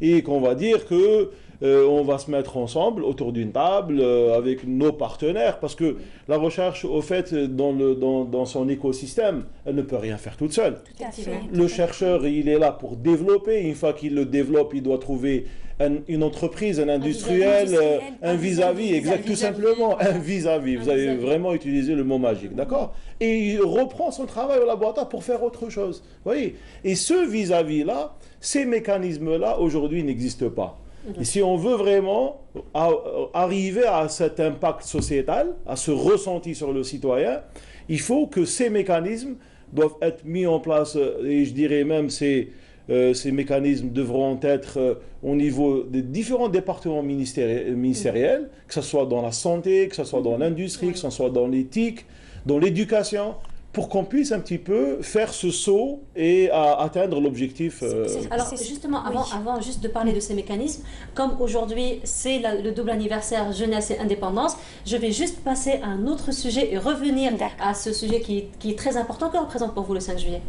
et qu'on va dire que on va se mettre ensemble autour d'une table avec nos partenaires, parce que la recherche, au fait, dans son écosystème, elle ne peut rien faire toute seule. Tout à fait. Le chercheur, il est là pour développer. Une fois qu'il le développe, il doit trouver une entreprise, un industriel, un vis-à-vis, exact, tout simplement, un vis-à-vis. Vous avez vraiment utilisé le mot magique, d'accord? Et il reprend son travail au laboratoire pour faire autre chose. Vous voyez? Et ce vis-à-vis-là, ces mécanismes-là, aujourd'hui, n'existent pas. Et si on veut vraiment arriver à cet impact sociétal, à ce ressenti sur le citoyen, il faut que ces mécanismes doivent être mis en place, et je dirais même ces mécanismes devront être au niveau des différents départements ministériels, que ce soit dans la santé, que ce soit dans l'industrie, que ce soit dans l'éthique, dans l'éducation, pour qu'on puisse un petit peu faire ce saut et atteindre l'objectif. Alors justement, avant juste de parler de ces mécanismes, comme aujourd'hui c'est le double anniversaire jeunesse et indépendance, je vais juste passer à un autre sujet et revenir à ce sujet qui est très important. Que représente pour vous le 5 juillet?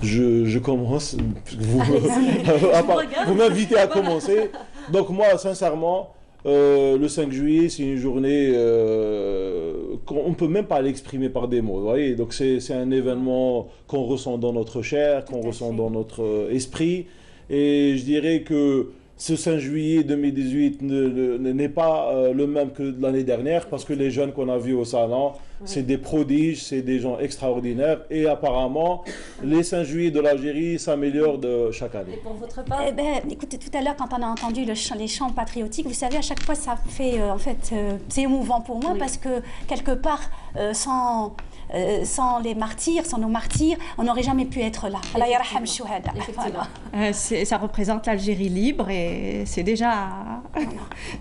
Je commence. Vous m'invitez à commencer. Donc moi, sincèrement, le 5 juillet, c'est une journée qu'on ne peut même pas l'exprimer par des mots. Vous voyez, donc c'est un événement qu'on ressent dans notre chair, qu'on ressent dans notre esprit. Et je dirais que ce 5 juillet 2018 n'est pas le même que l'année dernière, parce que les jeunes qu'on a vus au salon, c'est des prodiges, c'est des gens extraordinaires. Et apparemment, les 5 juillet de l'Algérie s'améliorent de chaque année. Et pour votre part? Eh ben, écoutez, tout à l'heure, quand on a entendu les chants patriotiques, vous savez, à chaque fois, ça fait, c'est émouvant pour moi, parce que quelque part, sans les martyrs, sans nos martyrs, on n'aurait jamais pu être là. Allah yarham shuhada. Ça représente l'Algérie libre et c'est déjà...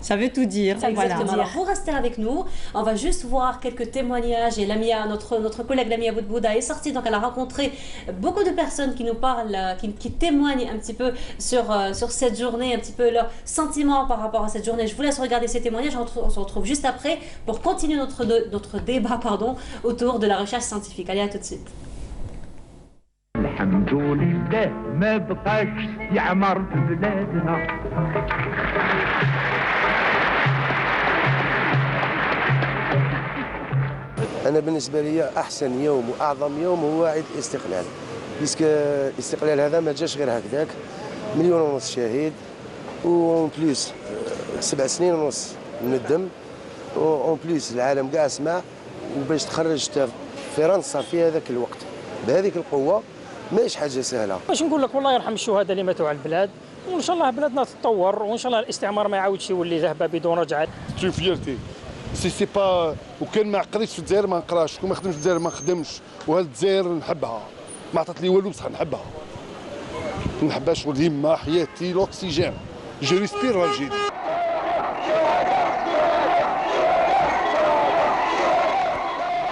ça veut tout dire. Exactement. Alors, vous restez avec nous. On va juste voir quelques témoignages. Et Lamia, notre collègue Lamia Boudbouda est sortie. Donc, elle a rencontré beaucoup de personnes qui nous parlent, qui témoignent un petit peu sur cette journée, un petit peu leurs sentiments par rapport à cette journée. Je vous laisse regarder ces témoignages. On se retrouve juste après pour continuer notre débat autour de la recherche scientifique. Allez, à tout de suite. الحمد لله ما بقاش يعمر في بلادنا. أنا بالنسبة لي أحسن يوم وأعظم يوم هو عيد الاستقلال. بيسك الاستقلال هذا ما جاش غير هكذاك، 1.5 مليون شهيد وأون بليس 7 سنين ونص من الدم، وأون بليس العالم كاع سمع، وباش تخرج فرنسا في هذاك الوقت بهذيك القوة ماهيش حاجة سهلة. باش نقول لك والله يرحم الشهداء اللي ماتوا على البلاد، وإن شاء الله بلادنا تتطور، وإن شاء الله الاستعمار ما يعاودش يولي ذهبة بدون رجعة. سي فيرتي سي با، وكان ما عقريتش في الجزائر ما نقراش، وكان ما خدمش في الجزائر ما نخدمش، وهاد الجزائر نحبها، ما عطات لي والو بصح نحبها. نحبها شغل الهمة، حياتي، الأكسجين، جو ريسبير الجيري.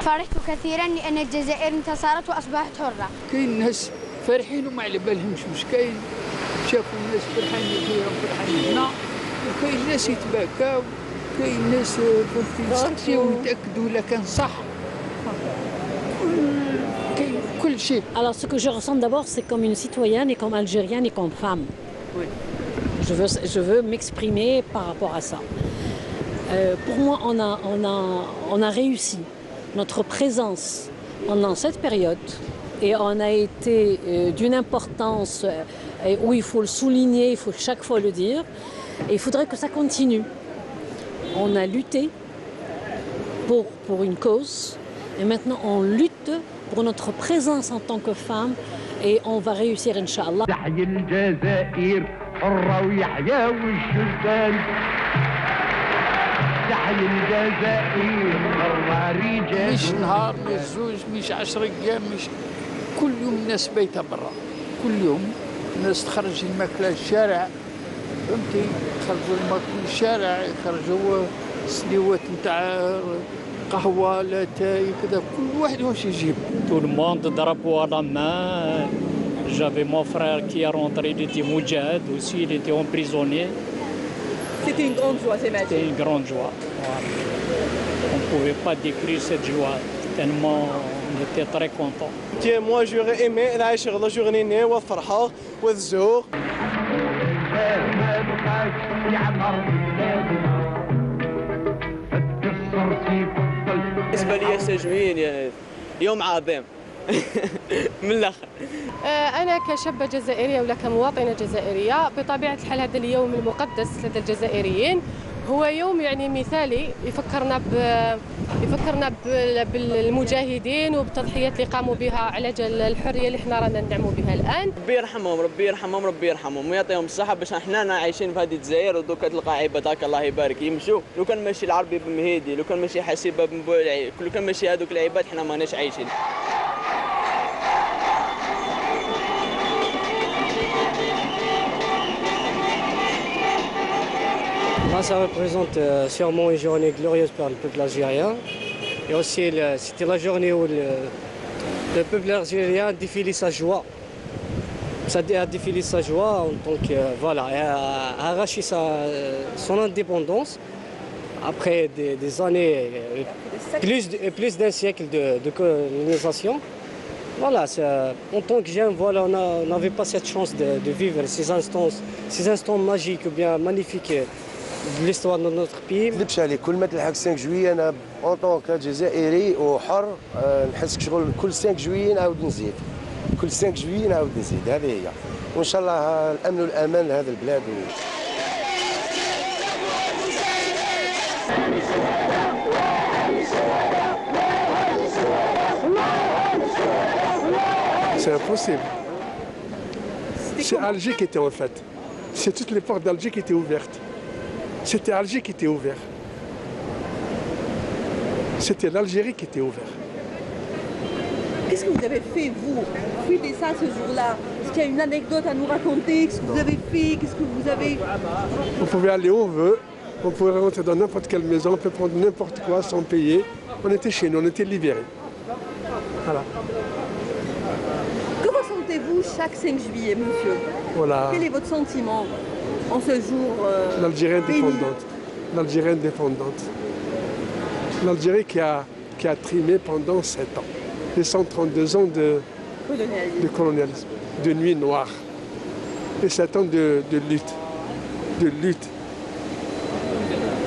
فرحت كثيرا لأن الجزائر انتصرت وأصبحت حرة. كاين ناس فرحين وما على بالهمش واش كاين، شافوا الناس فرحانين فيهم فرحانين هنا، وكاين ناس يتباكاو، كاين ناس يسقسيو ويتأكدوا إلا كان صح. كاين كل شيء. Alors ce que je ressens d'abord, c'est comme une citoyenne et comme algérienne et comme femme. Oui. Je veux m'exprimer par rapport à ça. Pour moi, on a réussi. Notre présence pendant cette période, et on a été d'une importance où il faut le souligner, il faut chaque fois le dire, et il faudrait que ça continue. On a lutté pour une cause, et maintenant on lutte pour notre présence en tant que femme, et on va réussir, Inch'Allah. مش نهار مش زوج مش 10 ايام، مش كل يوم الناس بايته برا، كل يوم الناس تخرج الماكله للشارع، فهمتي، يخرجوا الماكله للشارع، يخرجوا سليوات نتاع قهوه لاتاي كذا، كل واحد واش يجيب. Tout le monde drapeau à la main. J'avais mon frère qui est rentré, il était moujahid aussi, il était emprisonné. C'était une grande joie, c'est magique. C'était une grande joie. Voilà. On ne pouvait pas décrire cette joie, tellement on était très contents. Moi, j'aurais aimé la journée والفرحة والزهور. بالنسبة لي 6 جويلية يوم عظيم من الآخر. أنا كشابة جزائرية ولا كمواطنة جزائرية، بطبيعة الحال هذا اليوم المقدس لدى الجزائريين، هو يوم يعني مثالي يفكرنا بالمجاهدين وبالتضحيات اللي قاموا بها على جال الحرية اللي احنا رانا ندعموا بها الآن. ربي يرحمهم ربي يرحمهم ربي يرحمهم ويعطيهم الصحة، باش احنا عايشين في هذه الجزائر ودوكا تلقى عباد هكا الله يبارك يمشوا، لو كان ماشي العربي بمهيدي، لو كان ماشي حسيبة بمبولعي، لو كان ماشي هذوك العباد احنا ماناش عايشين. Ça représente sûrement une journée glorieuse pour le peuple algérien. Et aussi, c'était la journée où le peuple algérien a défilé sa joie. Ça a défilé sa joie en tant que, voilà, a arraché son indépendance après des années, plus d'un siècle de colonisation. Voilà, en tant que jeune, voilà, on n'avait pas cette chance de vivre ces instants magiques ou bien magnifiques de l'histoire de notre pays. ما نكذبش عليك كل ما تلحق 5 جويي انا اون طونك جزائري وحر نحس شغل كل 5 جويي نعاود نزيد كل 5 جويي نعاود نزيد هذه هي وان شاء الله الامن والامان لهذا البلاد C'est impossible. C'est Alger qui était en fait. C'est toutes les portes d'Alger qui étaient ouvertes. C'était Alger qui était ouvert. C'était l'Algérie qui était ouverte. Qu'est-ce que vous avez fait, vous, suite à ça ce jour-là? Est-ce qu'il y a une anecdote à nous raconter? Qu'est-ce que vous avez fait? Qu'est-ce que vous avez... On pouvait aller où on veut, on pouvait rentrer dans n'importe quelle maison, on peut prendre n'importe quoi sans payer. On était chez nous, on était libérés. Voilà. Que ressentez-vous chaque 5 juillet, monsieur? Voilà. Quel est votre sentiment en ce jour L'Algérie indépendante. L'Algérie indépendante. L'Algérie qui a trimé pendant 7 ans. Les 132 ans de colonialisme, de nuit noire. Et 7 ans de lutte. De lutte.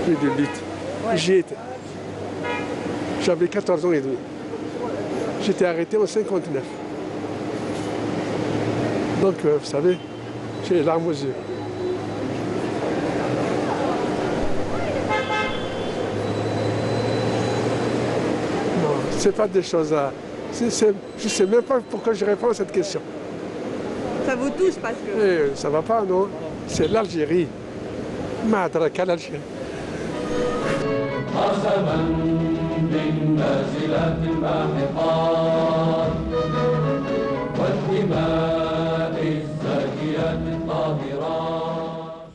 Et de lutte. Ouais. J'y étais. J'avais 14 ans et demi. J'étais arrêté en 59. Donc, vous savez, j'ai les larmes aux yeux. Non, c'est pas des choses à... je ne sais même pas pourquoi je réponds à cette question. Ça vous touche parce que... Ça va pas, non? C'est l'Algérie. Madraka l'Algérie.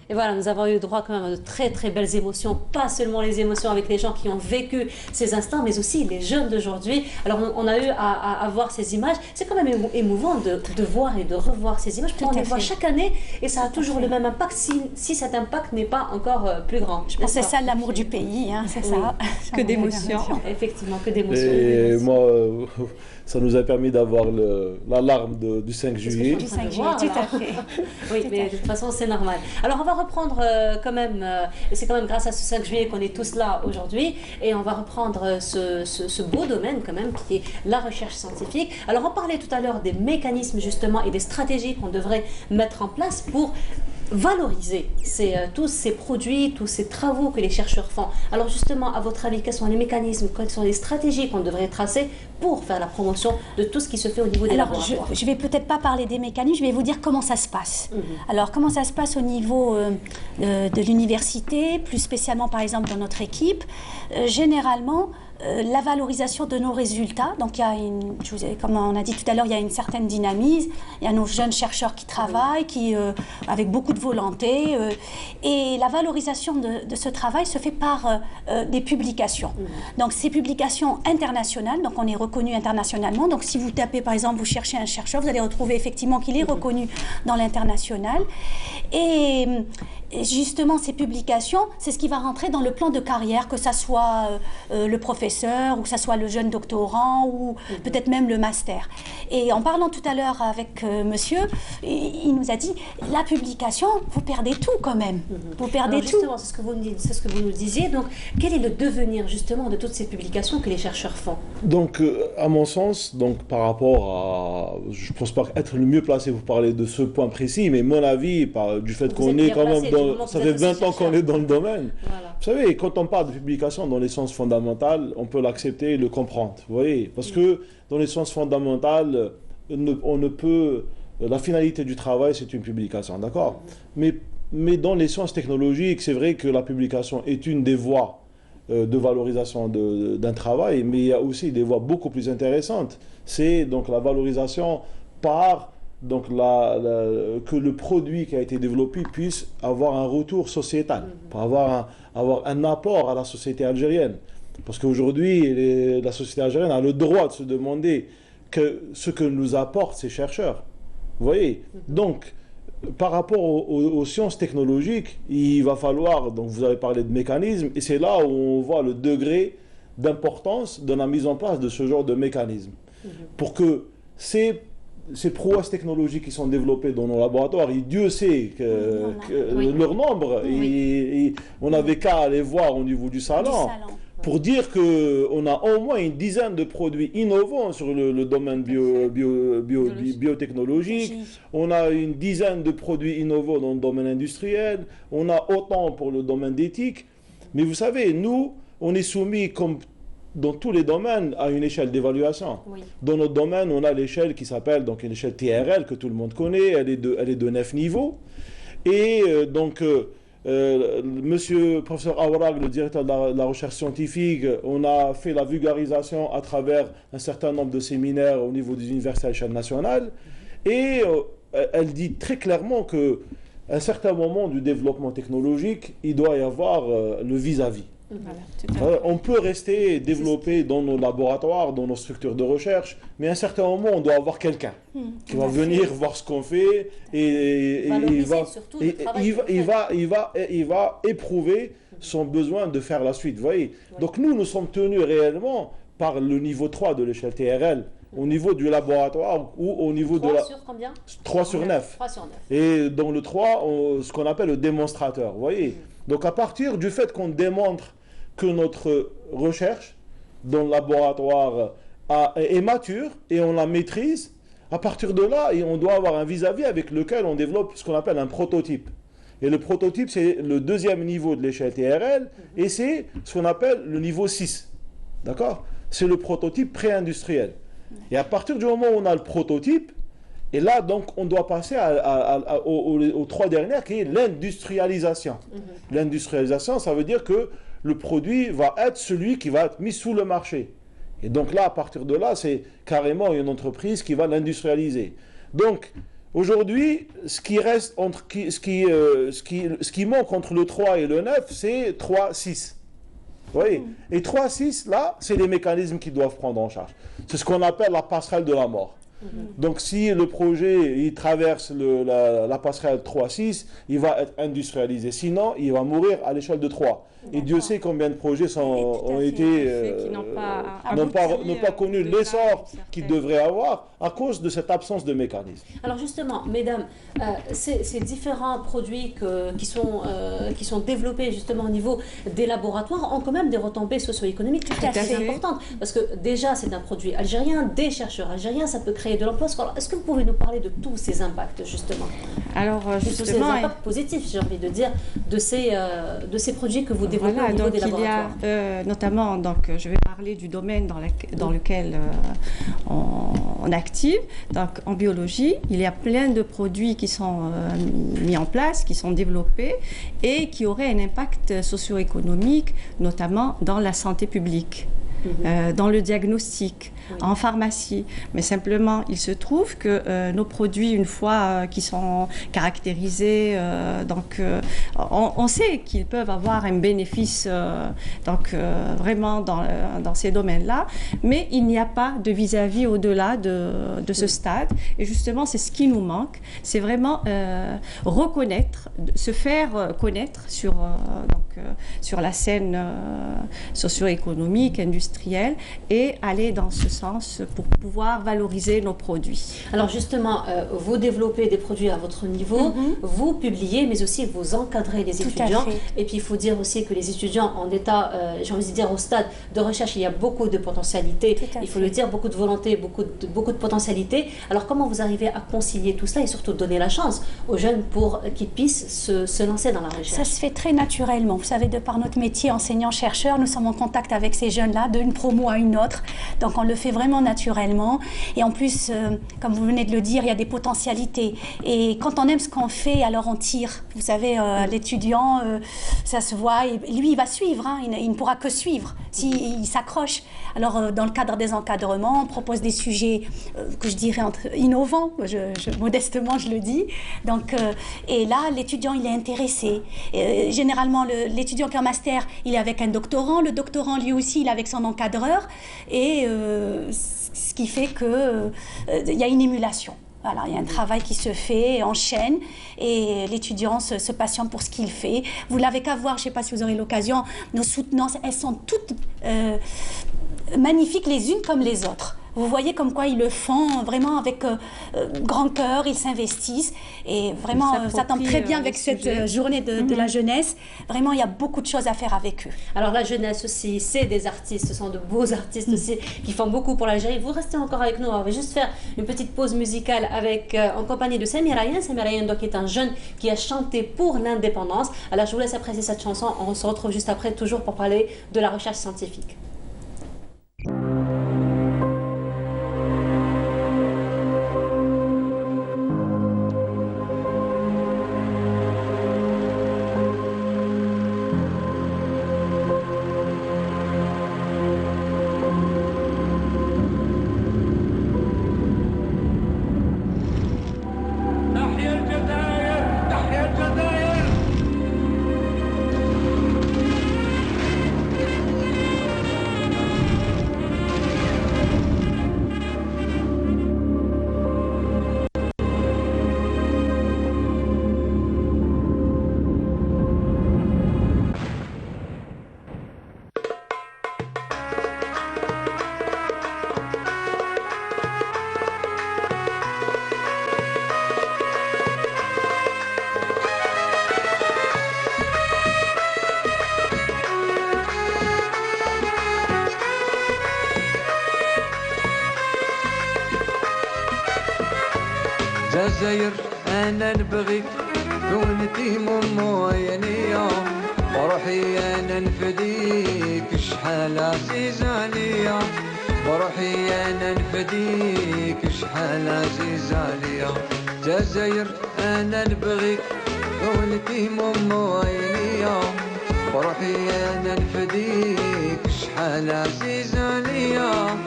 Et voilà, nous avons eu droit quand même à de très très belles émotions, pas seulement les émotions avec les gens qui ont vécu ces instants, mais aussi les jeunes d'aujourd'hui. Alors on a eu à voir ces images, c'est quand même émouvant de voir et de revoir ces images, parce qu'on les voit chaque année et ça a toujours le même impact si cet impact n'est pas encore plus grand. Je pense que c'est ça l'amour du pays, hein, c'est ça. Que d'émotions. Effectivement, que d'émotions. Et moi, ça nous a permis d'avoir l'alarme du 5 juillet. Du 5 juillet, tout à fait. Oui, mais de toute façon, c'est normal. Alors, on va reprendre quand même, et c'est quand même grâce à ce 5 juillet qu'on est tous là aujourd'hui, et on va reprendre ce beau domaine quand même, qui est la recherche scientifique. Alors, on parlait tout à l'heure des mécanismes justement et des stratégies qu'on devrait mettre en place pour valoriser tous ces produits, tous ces travaux que les chercheurs font. Alors justement, à votre avis, quels sont les mécanismes, quelles sont les stratégies qu'on devrait tracer pour faire la promotion de tout ce qui se fait au niveau des laboratoires? Je vais peut-être pas parler des mécanismes, je vais vous dire comment ça se passe. Alors comment ça se passe au niveau de l'université, plus spécialement par exemple dans notre équipe. Généralement, la valorisation de nos résultats. Donc, il y a comme on a dit tout à l'heure, il y a une certaine dynamisme. Il y a nos jeunes chercheurs qui travaillent, avec beaucoup de volonté. Et la valorisation de ce travail se fait par des publications. Donc, ces publications internationales, donc on est reconnu internationalement. Donc, si vous tapez, par exemple, vous cherchez un chercheur, vous allez retrouver effectivement qu'il est reconnu dans l'international. Et justement, ces publications, c'est ce qui va rentrer dans le plan de carrière, que ça soit le professeur, ou que ça soit le jeune doctorant, ou peut-être même le master. Et en parlant tout à l'heure avec monsieur, il nous a dit, la publication, vous perdez tout quand même. Vous perdez tout. Justement, c'est ce que vous nous disiez. Donc, quel est le devenir justement de toutes ces publications que les chercheurs font? Donc, à mon sens, par rapport à... Je ne pense pas être le mieux placé pour parler de ce point précis, mais mon avis, du fait qu'on est quand même ça fait 20 ans qu'on est dans le domaine. Voilà. Vous savez, quand on parle de publication dans les sciences fondamentales, on peut l'accepter et le comprendre. Vous voyez, parce que dans les sciences fondamentales, on ne peut... La finalité du travail, c'est une publication, d'accord? Mais dans les sciences technologiques, c'est vrai que la publication est une des voies de valorisation d'un travail, mais il y a aussi des voies beaucoup plus intéressantes. C'est donc la valorisation par... Donc que le produit qui a été développé puisse avoir un retour sociétal, pour avoir un apport à la société algérienne. Parce qu'aujourd'hui, la société algérienne a le droit de se demander ce que nous apportent ces chercheurs. Vous voyez? Donc, par rapport aux sciences technologiques, il va falloir, donc vous avez parlé de mécanismes, et c'est là où on voit le degré d'importance de la mise en place de ce genre de mécanisme. Pour que ces ces prouesses technologiques qui sont développées dans nos laboratoires, et Dieu sait leur nombre, et on n'avait qu'à aller voir au niveau du salon. Pour dire qu'on a au moins une dizaine de produits innovants sur le domaine biotechnologique, on a une dizaine de produits innovants dans le domaine industriel, on a autant pour le domaine d'éthique. Mais vous savez, nous, on est soumis, comme dans tous les domaines, à une échelle d'évaluation. Dans notre domaine, on a l'échelle qui s'appelle donc une échelle TRL, que tout le monde connaît, elle est de 9 niveaux. Et monsieur professeur Aouarag, le directeur de la recherche scientifique, on a fait la vulgarisation à travers un certain nombre de séminaires au niveau des universités à l'échelle nationale, et elle dit très clairement qu'à un certain moment du développement technologique, il doit y avoir le vis-à-vis. On peut rester développé dans nos laboratoires, dans nos structures de recherche, mais à un certain moment, on doit avoir quelqu'un qui va venir voir ce qu'on fait et il va éprouver son besoin de faire la suite. Vous voyez. Donc nous sommes tenus réellement par le niveau 3 de l'échelle TRL, au niveau du laboratoire ou au niveau de la... 3 sur combien ? 3 sur 9. 3 sur 9. Et dans le 3, ce qu'on appelle le démonstrateur. Vous voyez. Donc à partir du fait qu'on démontre que notre recherche dans le laboratoire est mature et on la maîtrise, à partir de là, on doit avoir un vis-à-vis avec lequel on développe ce qu'on appelle un prototype. Et le prototype, c'est le deuxième niveau de l'échelle TRL, et c'est ce qu'on appelle le niveau 6. D'accord ? C'est le prototype pré-industriel. Et à partir du moment où on a le prototype, et là, donc, on doit passer aux 3 dernières, qui est l'industrialisation. L'industrialisation, ça veut dire que le produit va être celui qui va être mis sous le marché. Et donc là, à partir de là, c'est carrément une entreprise qui va l'industrialiser. Donc, aujourd'hui, ce qui manque entre le 3 et le 9, c'est 3-6. Vous voyez ? Et 3-6, là, c'est les mécanismes qui doivent prendre en charge. C'est ce qu'on appelle la passerelle de la mort. Donc si le projet il traverse la passerelle 3-6, il va être industrialisé. Sinon, il va mourir à l'échelle de 3. Et Dieu sait combien de projets n'ont pas connu l'essor qu'ils devraient avoir à cause de cette absence de mécanisme. Alors justement, mesdames, ces différents produits qui sont développés justement au niveau des laboratoires ont quand même des retombées socio-économiques tout à fait importantes. Parce que déjà, c'est un produit algérien, des chercheurs algériens, ça peut créer de l'emploi. Alors, est-ce que vous pouvez nous parler de tous ces impacts justement ? Alors justement, tous ces impacts positifs, j'ai envie de dire, de ces produits que vous développez au niveau des laboratoires. Il y a notamment, donc, je vais parler du domaine dans lequel on active. Donc, en biologie, il y a plein de produits qui sont mis en place, qui sont développés et qui auraient un impact socio-économique, notamment dans la santé publique. Dans le diagnostic, en pharmacie. Mais simplement, il se trouve que nos produits, une fois qu'ils sont caractérisés, on sait qu'ils peuvent avoir un bénéfice vraiment dans ces domaines-là, mais il n'y a pas de vis-à-vis au-delà de ce stade. Et justement, c'est ce qui nous manque. C'est vraiment reconnaître, se faire connaître sur la scène socio-économique, industrielle, et aller dans ce sens pour pouvoir valoriser nos produits. Alors justement, vous développez des produits à votre niveau, vous publiez, mais aussi vous encadrez les étudiants. Et puis il faut dire aussi que les étudiants en état, j'ai envie de dire au stade de recherche, il y a beaucoup de potentialités, il faut le dire, beaucoup de volonté, beaucoup de potentialités. Alors comment vous arrivez à concilier tout cela et surtout donner la chance aux jeunes pour qu'ils puissent se lancer dans la recherche? Ça se fait très naturellement. Vous savez, de par notre métier enseignant-chercheur, nous sommes en contact avec ces jeunes-là, d'une promo à une autre. Donc on le fait vraiment naturellement. Et en plus, comme vous venez de le dire, il y a des potentialités. Et quand on aime ce qu'on fait, alors on tire. Vous savez, l'étudiant, ça se voit. Et lui, il va suivre. Hein. Il ne pourra que suivre s'il s'accroche. Alors, dans le cadre des encadrements, on propose des sujets que je dirais innovants. Modestement, je le dis. Donc, et là, l'étudiant, il est intéressé. Généralement, l'étudiant qui est en master, il est avec un doctorant. Le doctorant, lui aussi, il est avec son encadreur. Et ce qui fait qu'il y a une émulation. Voilà, il y a un travail qui se fait en chaîne et l'étudiant se patiente pour ce qu'il fait. Vous l'avez qu'à voir, je ne sais pas si vous aurez l'occasion, nos soutenances, elles sont toutes magnifiques les unes comme les autres. Vous voyez comme quoi ils le font vraiment avec grand cœur, ils s'investissent et vraiment ça tombe très bien avec cette journée de la jeunesse. Vraiment, il y a beaucoup de choses à faire avec eux. Alors la jeunesse aussi, c'est des artistes, ce sont de beaux artistes aussi qui font beaucoup pour l'Algérie. Vous restez encore avec nous, on va juste faire une petite pause musicale en compagnie de Samir Ayane. Samir Ayane donc est un jeune qui a chanté pour l'indépendance. Alors je vous laisse apprécier cette chanson, on se retrouve juste après toujours pour parler de la recherche scientifique. جزائر انا نبغيك كونتي مويانية بروحي انا نفديك شحال عزيز عليا بروحي انا نفديك شحال عزيز عليا جزائر انا نبغيك كونتي مويانية بروحي انا نفديك شحال عزيز عليا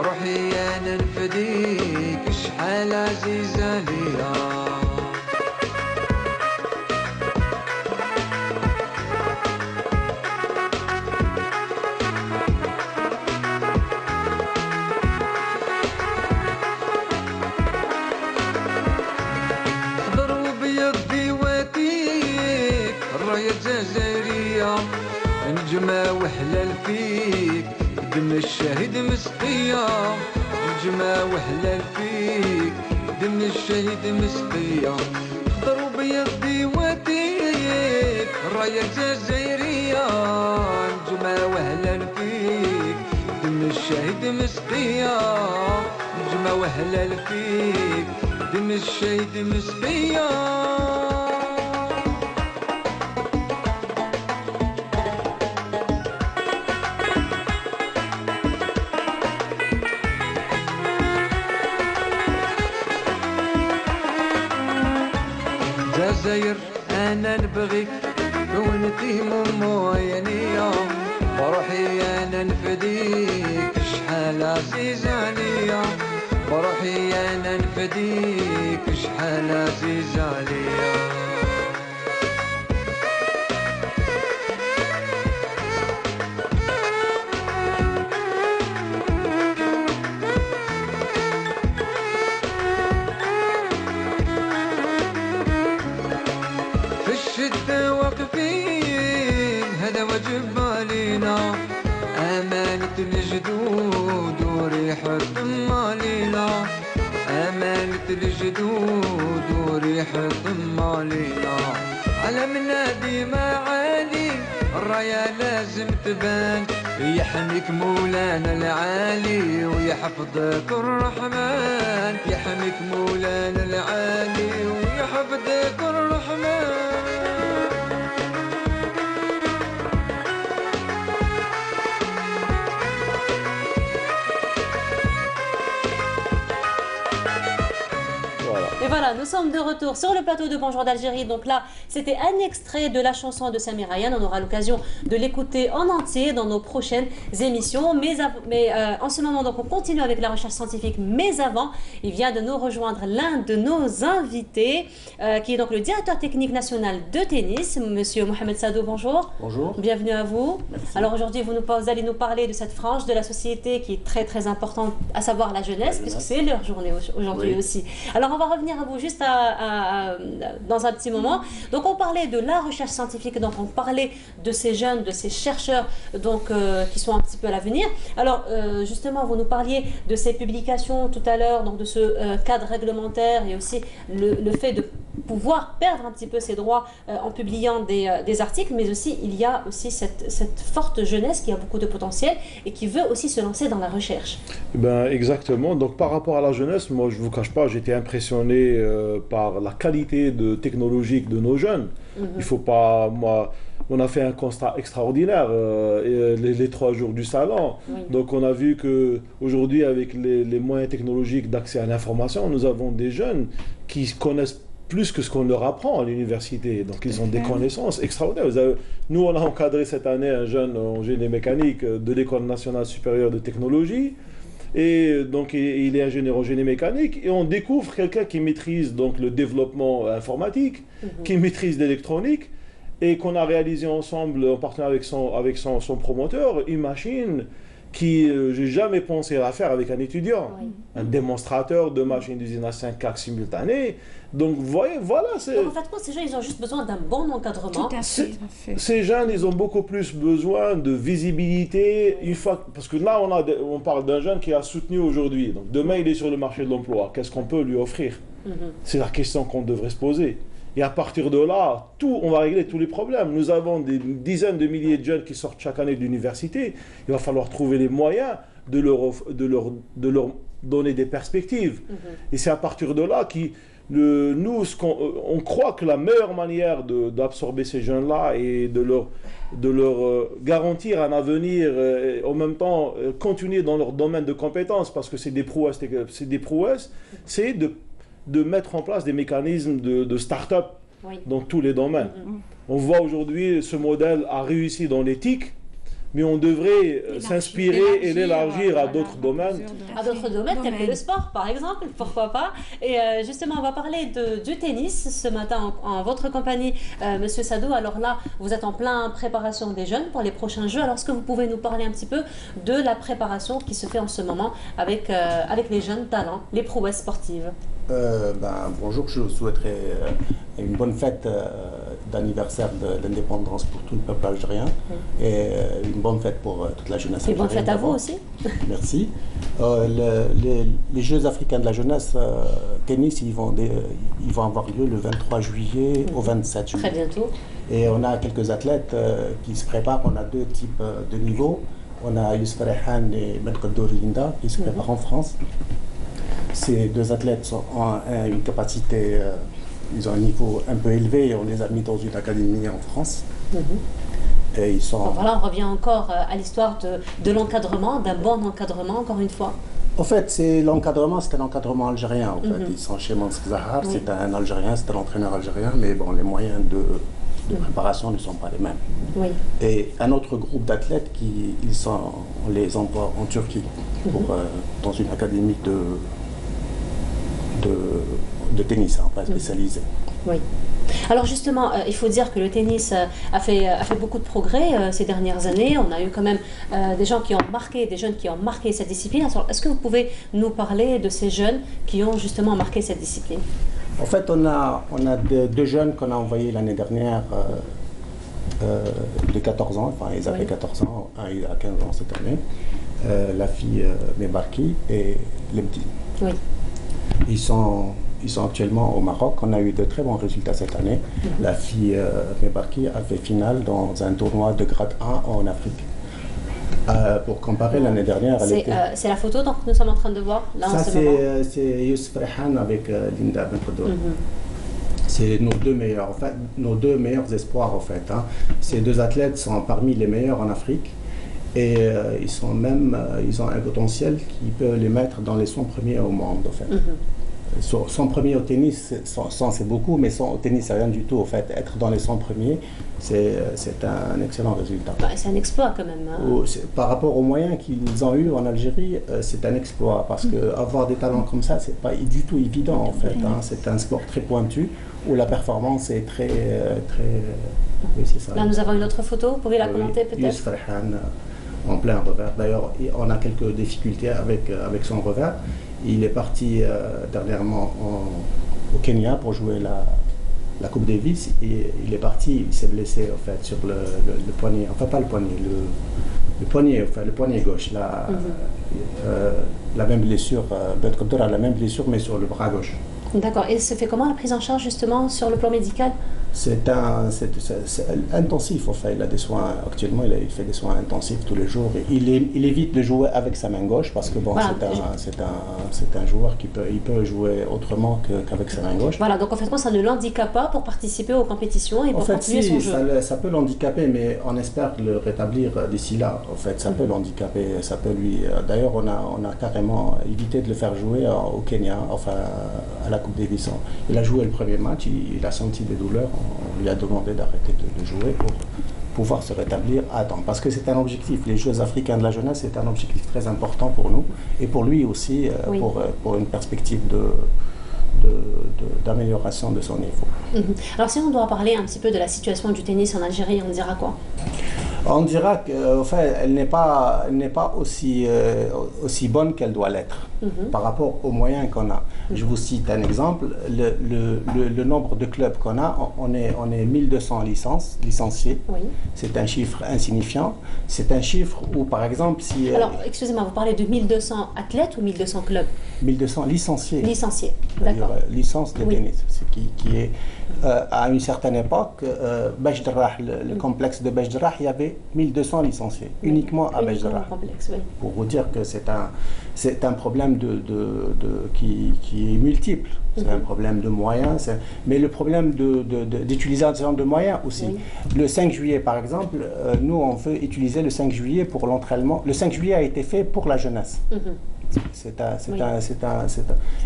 روحي انا نفديك شحال عزيز عليا ضرب يدي واتيك الراية الجزائرية نجمة وحلال فيك دم الشهيد مسقية نجمة وحلال فيك دم الشهيد مسقية ضرب يدي واتيك الراية الجزائرية نجمة وحلال فيك دم الشهيد مسقية نجمة وحلال فيك دم الشهيد مسقية جزائر انا نبغيك كونتي مويانية بروحي انا نفديك شحال عزيز عليا بروحي انا نفديك شحال عزيز عليا الشدة واقفين هذا واجب علينا أمانة الجدود وريحة الدم علينا أمانة الجدود وريحة الدم علينا على منادي معالي الراية لازم تبان يحميك مولانا العالي ويحفظك الرحمن يحميك مولانا العالي ويحفظك الرحمن Et voilà, nous sommes de retour sur le plateau de Bonjour d'Algérie. Donc là, c'était un extrait de la chanson de Samir Ayane. On aura l'occasion de l'écouter en entier dans nos prochaines émissions. Mais en ce moment, donc, on continue avec la recherche scientifique. Mais avant, il vient de nous rejoindre l'un de nos invités, qui est donc le directeur technique national de tennis, Monsieur Mohamed Sado. Bonjour. Bonjour. Bienvenue à vous. Merci. Alors aujourd'hui, vous allez nous parler de cette frange de la société qui est très très importante, à savoir la jeunesse, puisque c'est leur journée aujourd'hui aussi. Alors on va revenir à vous juste dans un petit moment. Donc on parlait de la recherche scientifique, donc on parlait de ces jeunes, de ces chercheurs donc, qui sont un petit peu à l'avenir. Alors justement, vous nous parliez de ces publications tout à l'heure, donc de ce cadre réglementaire et aussi le fait de pouvoir perdre un petit peu ses droits en publiant des articles, mais aussi il y a aussi cette forte jeunesse qui a beaucoup de potentiel et qui veut aussi se lancer dans la recherche. Ben, exactement. Donc par rapport à la jeunesse, moi je ne vous cache pas, j'étais impressionné par la qualité technologique de nos jeunes. Il faut pas, moi, on a fait un constat extraordinaire les 3 jours du salon. Donc on a vu qu'aujourd'hui, avec les moyens technologiques d'accès à l'information, nous avons des jeunes qui connaissent plus que ce qu'on leur apprend à l'université. Donc ils ont des connaissances extraordinaires. Nous, on a encadré cette année un jeune en génie mécanique de l'École nationale supérieure de technologie. Et donc il est ingénieur en génie mécanique. Et on découvre quelqu'un qui maîtrise donc le développement informatique, qui maîtrise l'électronique, et qu'on a réalisé ensemble, en partenariat avec son promoteur, une machine qui j'ai jamais pensé à faire avec un étudiant. Un démonstrateur de machines d'usine à 5 axes simultanés. Donc, vous voyez, voilà. Donc, en fait, ces jeunes, ils ont juste besoin d'un bon encadrement. Tout à fait. Ces jeunes, ils ont beaucoup plus besoin de visibilité. Une fois, parce que là, on parle d'un jeune qui a soutenu aujourd'hui. Donc, demain, il est sur le marché de l'emploi. Qu'est-ce qu'on peut lui offrir? C'est la question qu'on devrait se poser. Et à partir de là, on va régler tous les problèmes. Nous avons des dizaines de milliers de jeunes qui sortent chaque année de l'université. Il va falloir trouver les moyens de leur donner des perspectives. Et c'est à partir de là on croit que la meilleure manière d'absorber ces jeunes-là et de leur garantir un avenir et en même temps continuer dans leur domaine de compétences, parce que c'est des prouesses, c'est de mettre en place des mécanismes de start-up dans tous les domaines. On voit aujourd'hui ce modèle a réussi dans l'éthique, mais on devrait s'inspirer et l'élargir à d'autres domaines. À d'autres domaines, tels que le sport, par exemple, pourquoi pas. Et justement, on va parler du tennis ce matin en votre compagnie, Monsieur Sadou. Alors là, vous êtes en plein préparation des jeunes pour les prochains Jeux. Alors, est-ce que vous pouvez nous parler un petit peu de la préparation qui se fait en ce moment avec les jeunes talents, les prouesses sportives? Bonjour, je vous souhaiterais une bonne fête d'anniversaire de l'indépendance pour tout le peuple algérien et une bonne fête pour toute la jeunesse algérienne. Et bonne fête à vous aussi. Merci. Les Jeux africains de la jeunesse tennis, ils vont avoir lieu le 23 juillet au 27 juillet. Très bientôt. Et on a quelques athlètes qui se préparent. On a 2 types de niveaux. On a Youssef Rehan et Benkadour Linda qui se préparent en France. Ces 2 athlètes ont une capacité, ils ont un niveau un peu élevé et on les a mis dans une académie en France. Et ils sont... Donc voilà, on revient encore à l'histoire de l'encadrement, d'un bon encadrement, encore une fois. En fait, c'est un encadrement algérien. En fait. Ils sont chez Mansk Zahar, c'est un Algérien, c'est un entraîneur algérien, mais bon, les moyens de préparation ne sont pas les mêmes. Et un autre groupe d'athlètes, on les envoie en Turquie dans une académie de tennis, pas spécialisé. Oui. Alors justement, il faut dire que le tennis a fait beaucoup de progrès ces dernières années. On a eu quand même des jeunes qui ont marqué cette discipline. Est-ce que vous pouvez nous parler de ces jeunes qui ont justement marqué cette discipline? En fait, on a 2 jeunes qu'on a envoyés l'année dernière de 14 ans, enfin ils avaient 14 ans, il a 15 ans cette année, la fille Mebarki et Lemti. Ils sont actuellement au Maroc. On a eu de très bons résultats cette année. La fille Mebarki a fait finale dans un tournoi de grade 1 en Afrique. Pour comparer, l'année dernière, c'est la photo donc nous sommes en train de voir là en ce moment. C'est Youssef Rehan avec Linda Benkadour. C'est nos deux meilleurs espoirs en fait. Ces 2 athlètes sont parmi les meilleurs en Afrique. Et ils ont un potentiel qui peut les mettre dans les 100 premiers au monde, en fait. 100 premiers au tennis, 100 c'est beaucoup, mais 100 au tennis c'est rien du tout, en fait. Être dans les 100 premiers, c'est un excellent résultat. C'est un exploit quand même. Par rapport aux moyens qu'ils ont eu en Algérie, c'est un exploit, parce qu'avoir des talents comme ça, c'est pas du tout évident, en fait. C'est un sport très pointu, où la performance est très... Oui, c'est ça. Là, nous avons une autre photo, vous pouvez la commenter peut-être? Youssef Rehan, en plein revers. D'ailleurs, on a quelques difficultés avec son revers. Il est parti dernièrement au Kenya pour jouer la Coupe Davis. Et il est parti, il s'est blessé en fait sur le poignet, enfin pas le poignet, le poignet, enfin le poignet gauche. La même blessure, Ben Khodr a la même blessure mais sur le bras gauche. D'accord. Et se fait comment la prise en charge justement sur le plan médical? C'est intensif, enfin, il a des soins, actuellement il fait des soins intensifs tous les jours. Il évite de jouer avec sa main gauche parce que bon, voilà, c'est un joueur qui peut jouer autrement qu'avec sa main gauche. Voilà, donc en fait ça ne l'handicape pas pour participer aux compétitions et pour continuer son jeu. Ça peut l'handicaper, mais on espère le rétablir d'ici là. En fait, ça peut l'handicaper, ça peut lui... D'ailleurs, on a carrément évité de le faire jouer au Kenya, enfin à la Coupe Davis. Il a joué le premier match, il a senti des douleurs. On lui a demandé d'arrêter de jouer pour pouvoir se rétablir à temps. Parce que c'est un objectif. Les Jeux africains de la jeunesse, c'est un objectif très important pour nous et pour lui aussi, oui, pour une perspective d'amélioration de son niveau. Alors si on doit parler un petit peu de la situation du tennis en Algérie, on dira quoi? On dira qu'en fait, elle n'est pas aussi bonne qu'elle doit l'être par rapport aux moyens qu'on a. Je vous cite un exemple, le nombre de clubs qu'on a, on est 1200 licenciés. Oui. C'est un chiffre insignifiant. C'est un chiffre où, par exemple, si... Alors, excusez-moi, vous parlez de 1200 athlètes ou 1200 clubs? 1200 licenciés. Licenciés, d'accord. Licence de tennis, qui est... à une certaine époque, le complexe de Bajdrah, il y avait 1200 licenciés, uniquement à Bajdrah. Oui. Pour vous dire que c'est un problème qui est multiple. C'est un problème de moyens, mais le problème d'utilisation de moyens aussi. Oui. Le 5 juillet, par exemple, nous, on veut utiliser le 5 juillet pour l'entraînement. Le 5 juillet a été fait pour la jeunesse.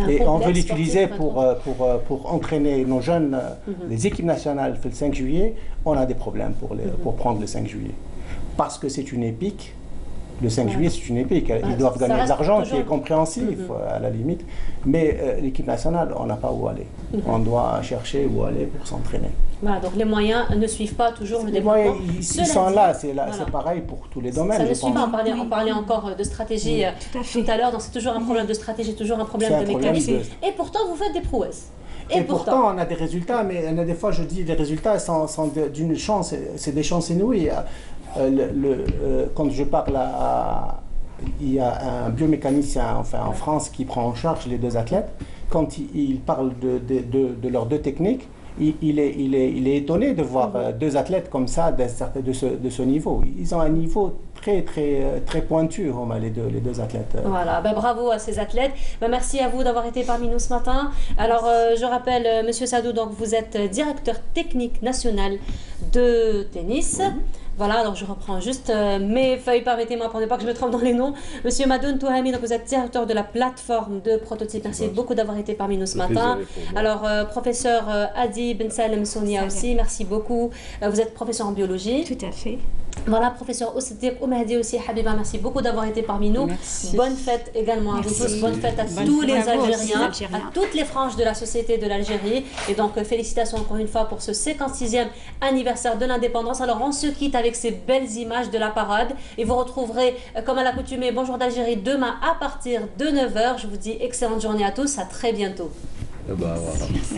Et on veut l'utiliser pour entraîner nos jeunes, les équipes nationales. Le 5 juillet, on a des problèmes pour prendre le 5 juillet. Parce que c'est une épique. Le 5 juillet, c'est une épique. Ils doivent gagner de l'argent, qui est compréhensif à la limite. Mais l'équipe nationale, on n'a pas où aller. On doit chercher où aller pour s'entraîner. Voilà, donc les moyens ne suivent pas toujours le développement. Les moyens, ils sont là, c'est pareil pour tous les domaines. Ça ne suit pas, on parlait encore de stratégie tout à l'heure, donc c'est toujours un problème de stratégie, toujours un problème de mécanisme. Et pourtant, vous faites des prouesses. Et pourtant, on a des résultats, mais des fois, je dis, les résultats sont d'une chance, c'est des chances inouïes. Quand je parle il y a un biomécanicien en France qui prend en charge les deux athlètes. Quand il parle de leurs deux techniques, il est étonné de voir deux athlètes comme ça de ce niveau. Ils ont un niveau très pointu, les deux athlètes. Voilà, bravo à ces athlètes. Merci à vous d'avoir été parmi nous ce matin. Alors, je rappelle, Monsieur Sadou, donc vous êtes directeur technique national de tennis. Oui. Voilà, alors je reprends juste mes feuilles, permettez-moi pour ne pas que je me trompe dans les noms. Monsieur Madoun Touhami, donc vous êtes directeur de la plateforme de prototype. Merci beaucoup d'avoir été parmi nous ce matin. Alors, professeur Adi Ben Salem Sonia aussi, merci beaucoup. Vous êtes professeur en biologie. Tout à fait. Voilà, professeur Oussetir Oumehdi aussi, Habiba, merci beaucoup d'avoir été parmi nous. Merci. Bonne fête également à vous tous, bonne fête à tous les Algériens, à toutes les franges de la société de l'Algérie. Et donc, félicitations encore une fois pour ce 56e anniversaire de l'indépendance. Alors, on se quitte avec ces belles images de la parade et vous retrouverez, comme à l'accoutumée, Bonjour d'Algérie demain à partir de 9h. Je vous dis excellente journée à tous, à très bientôt. Voilà. Merci.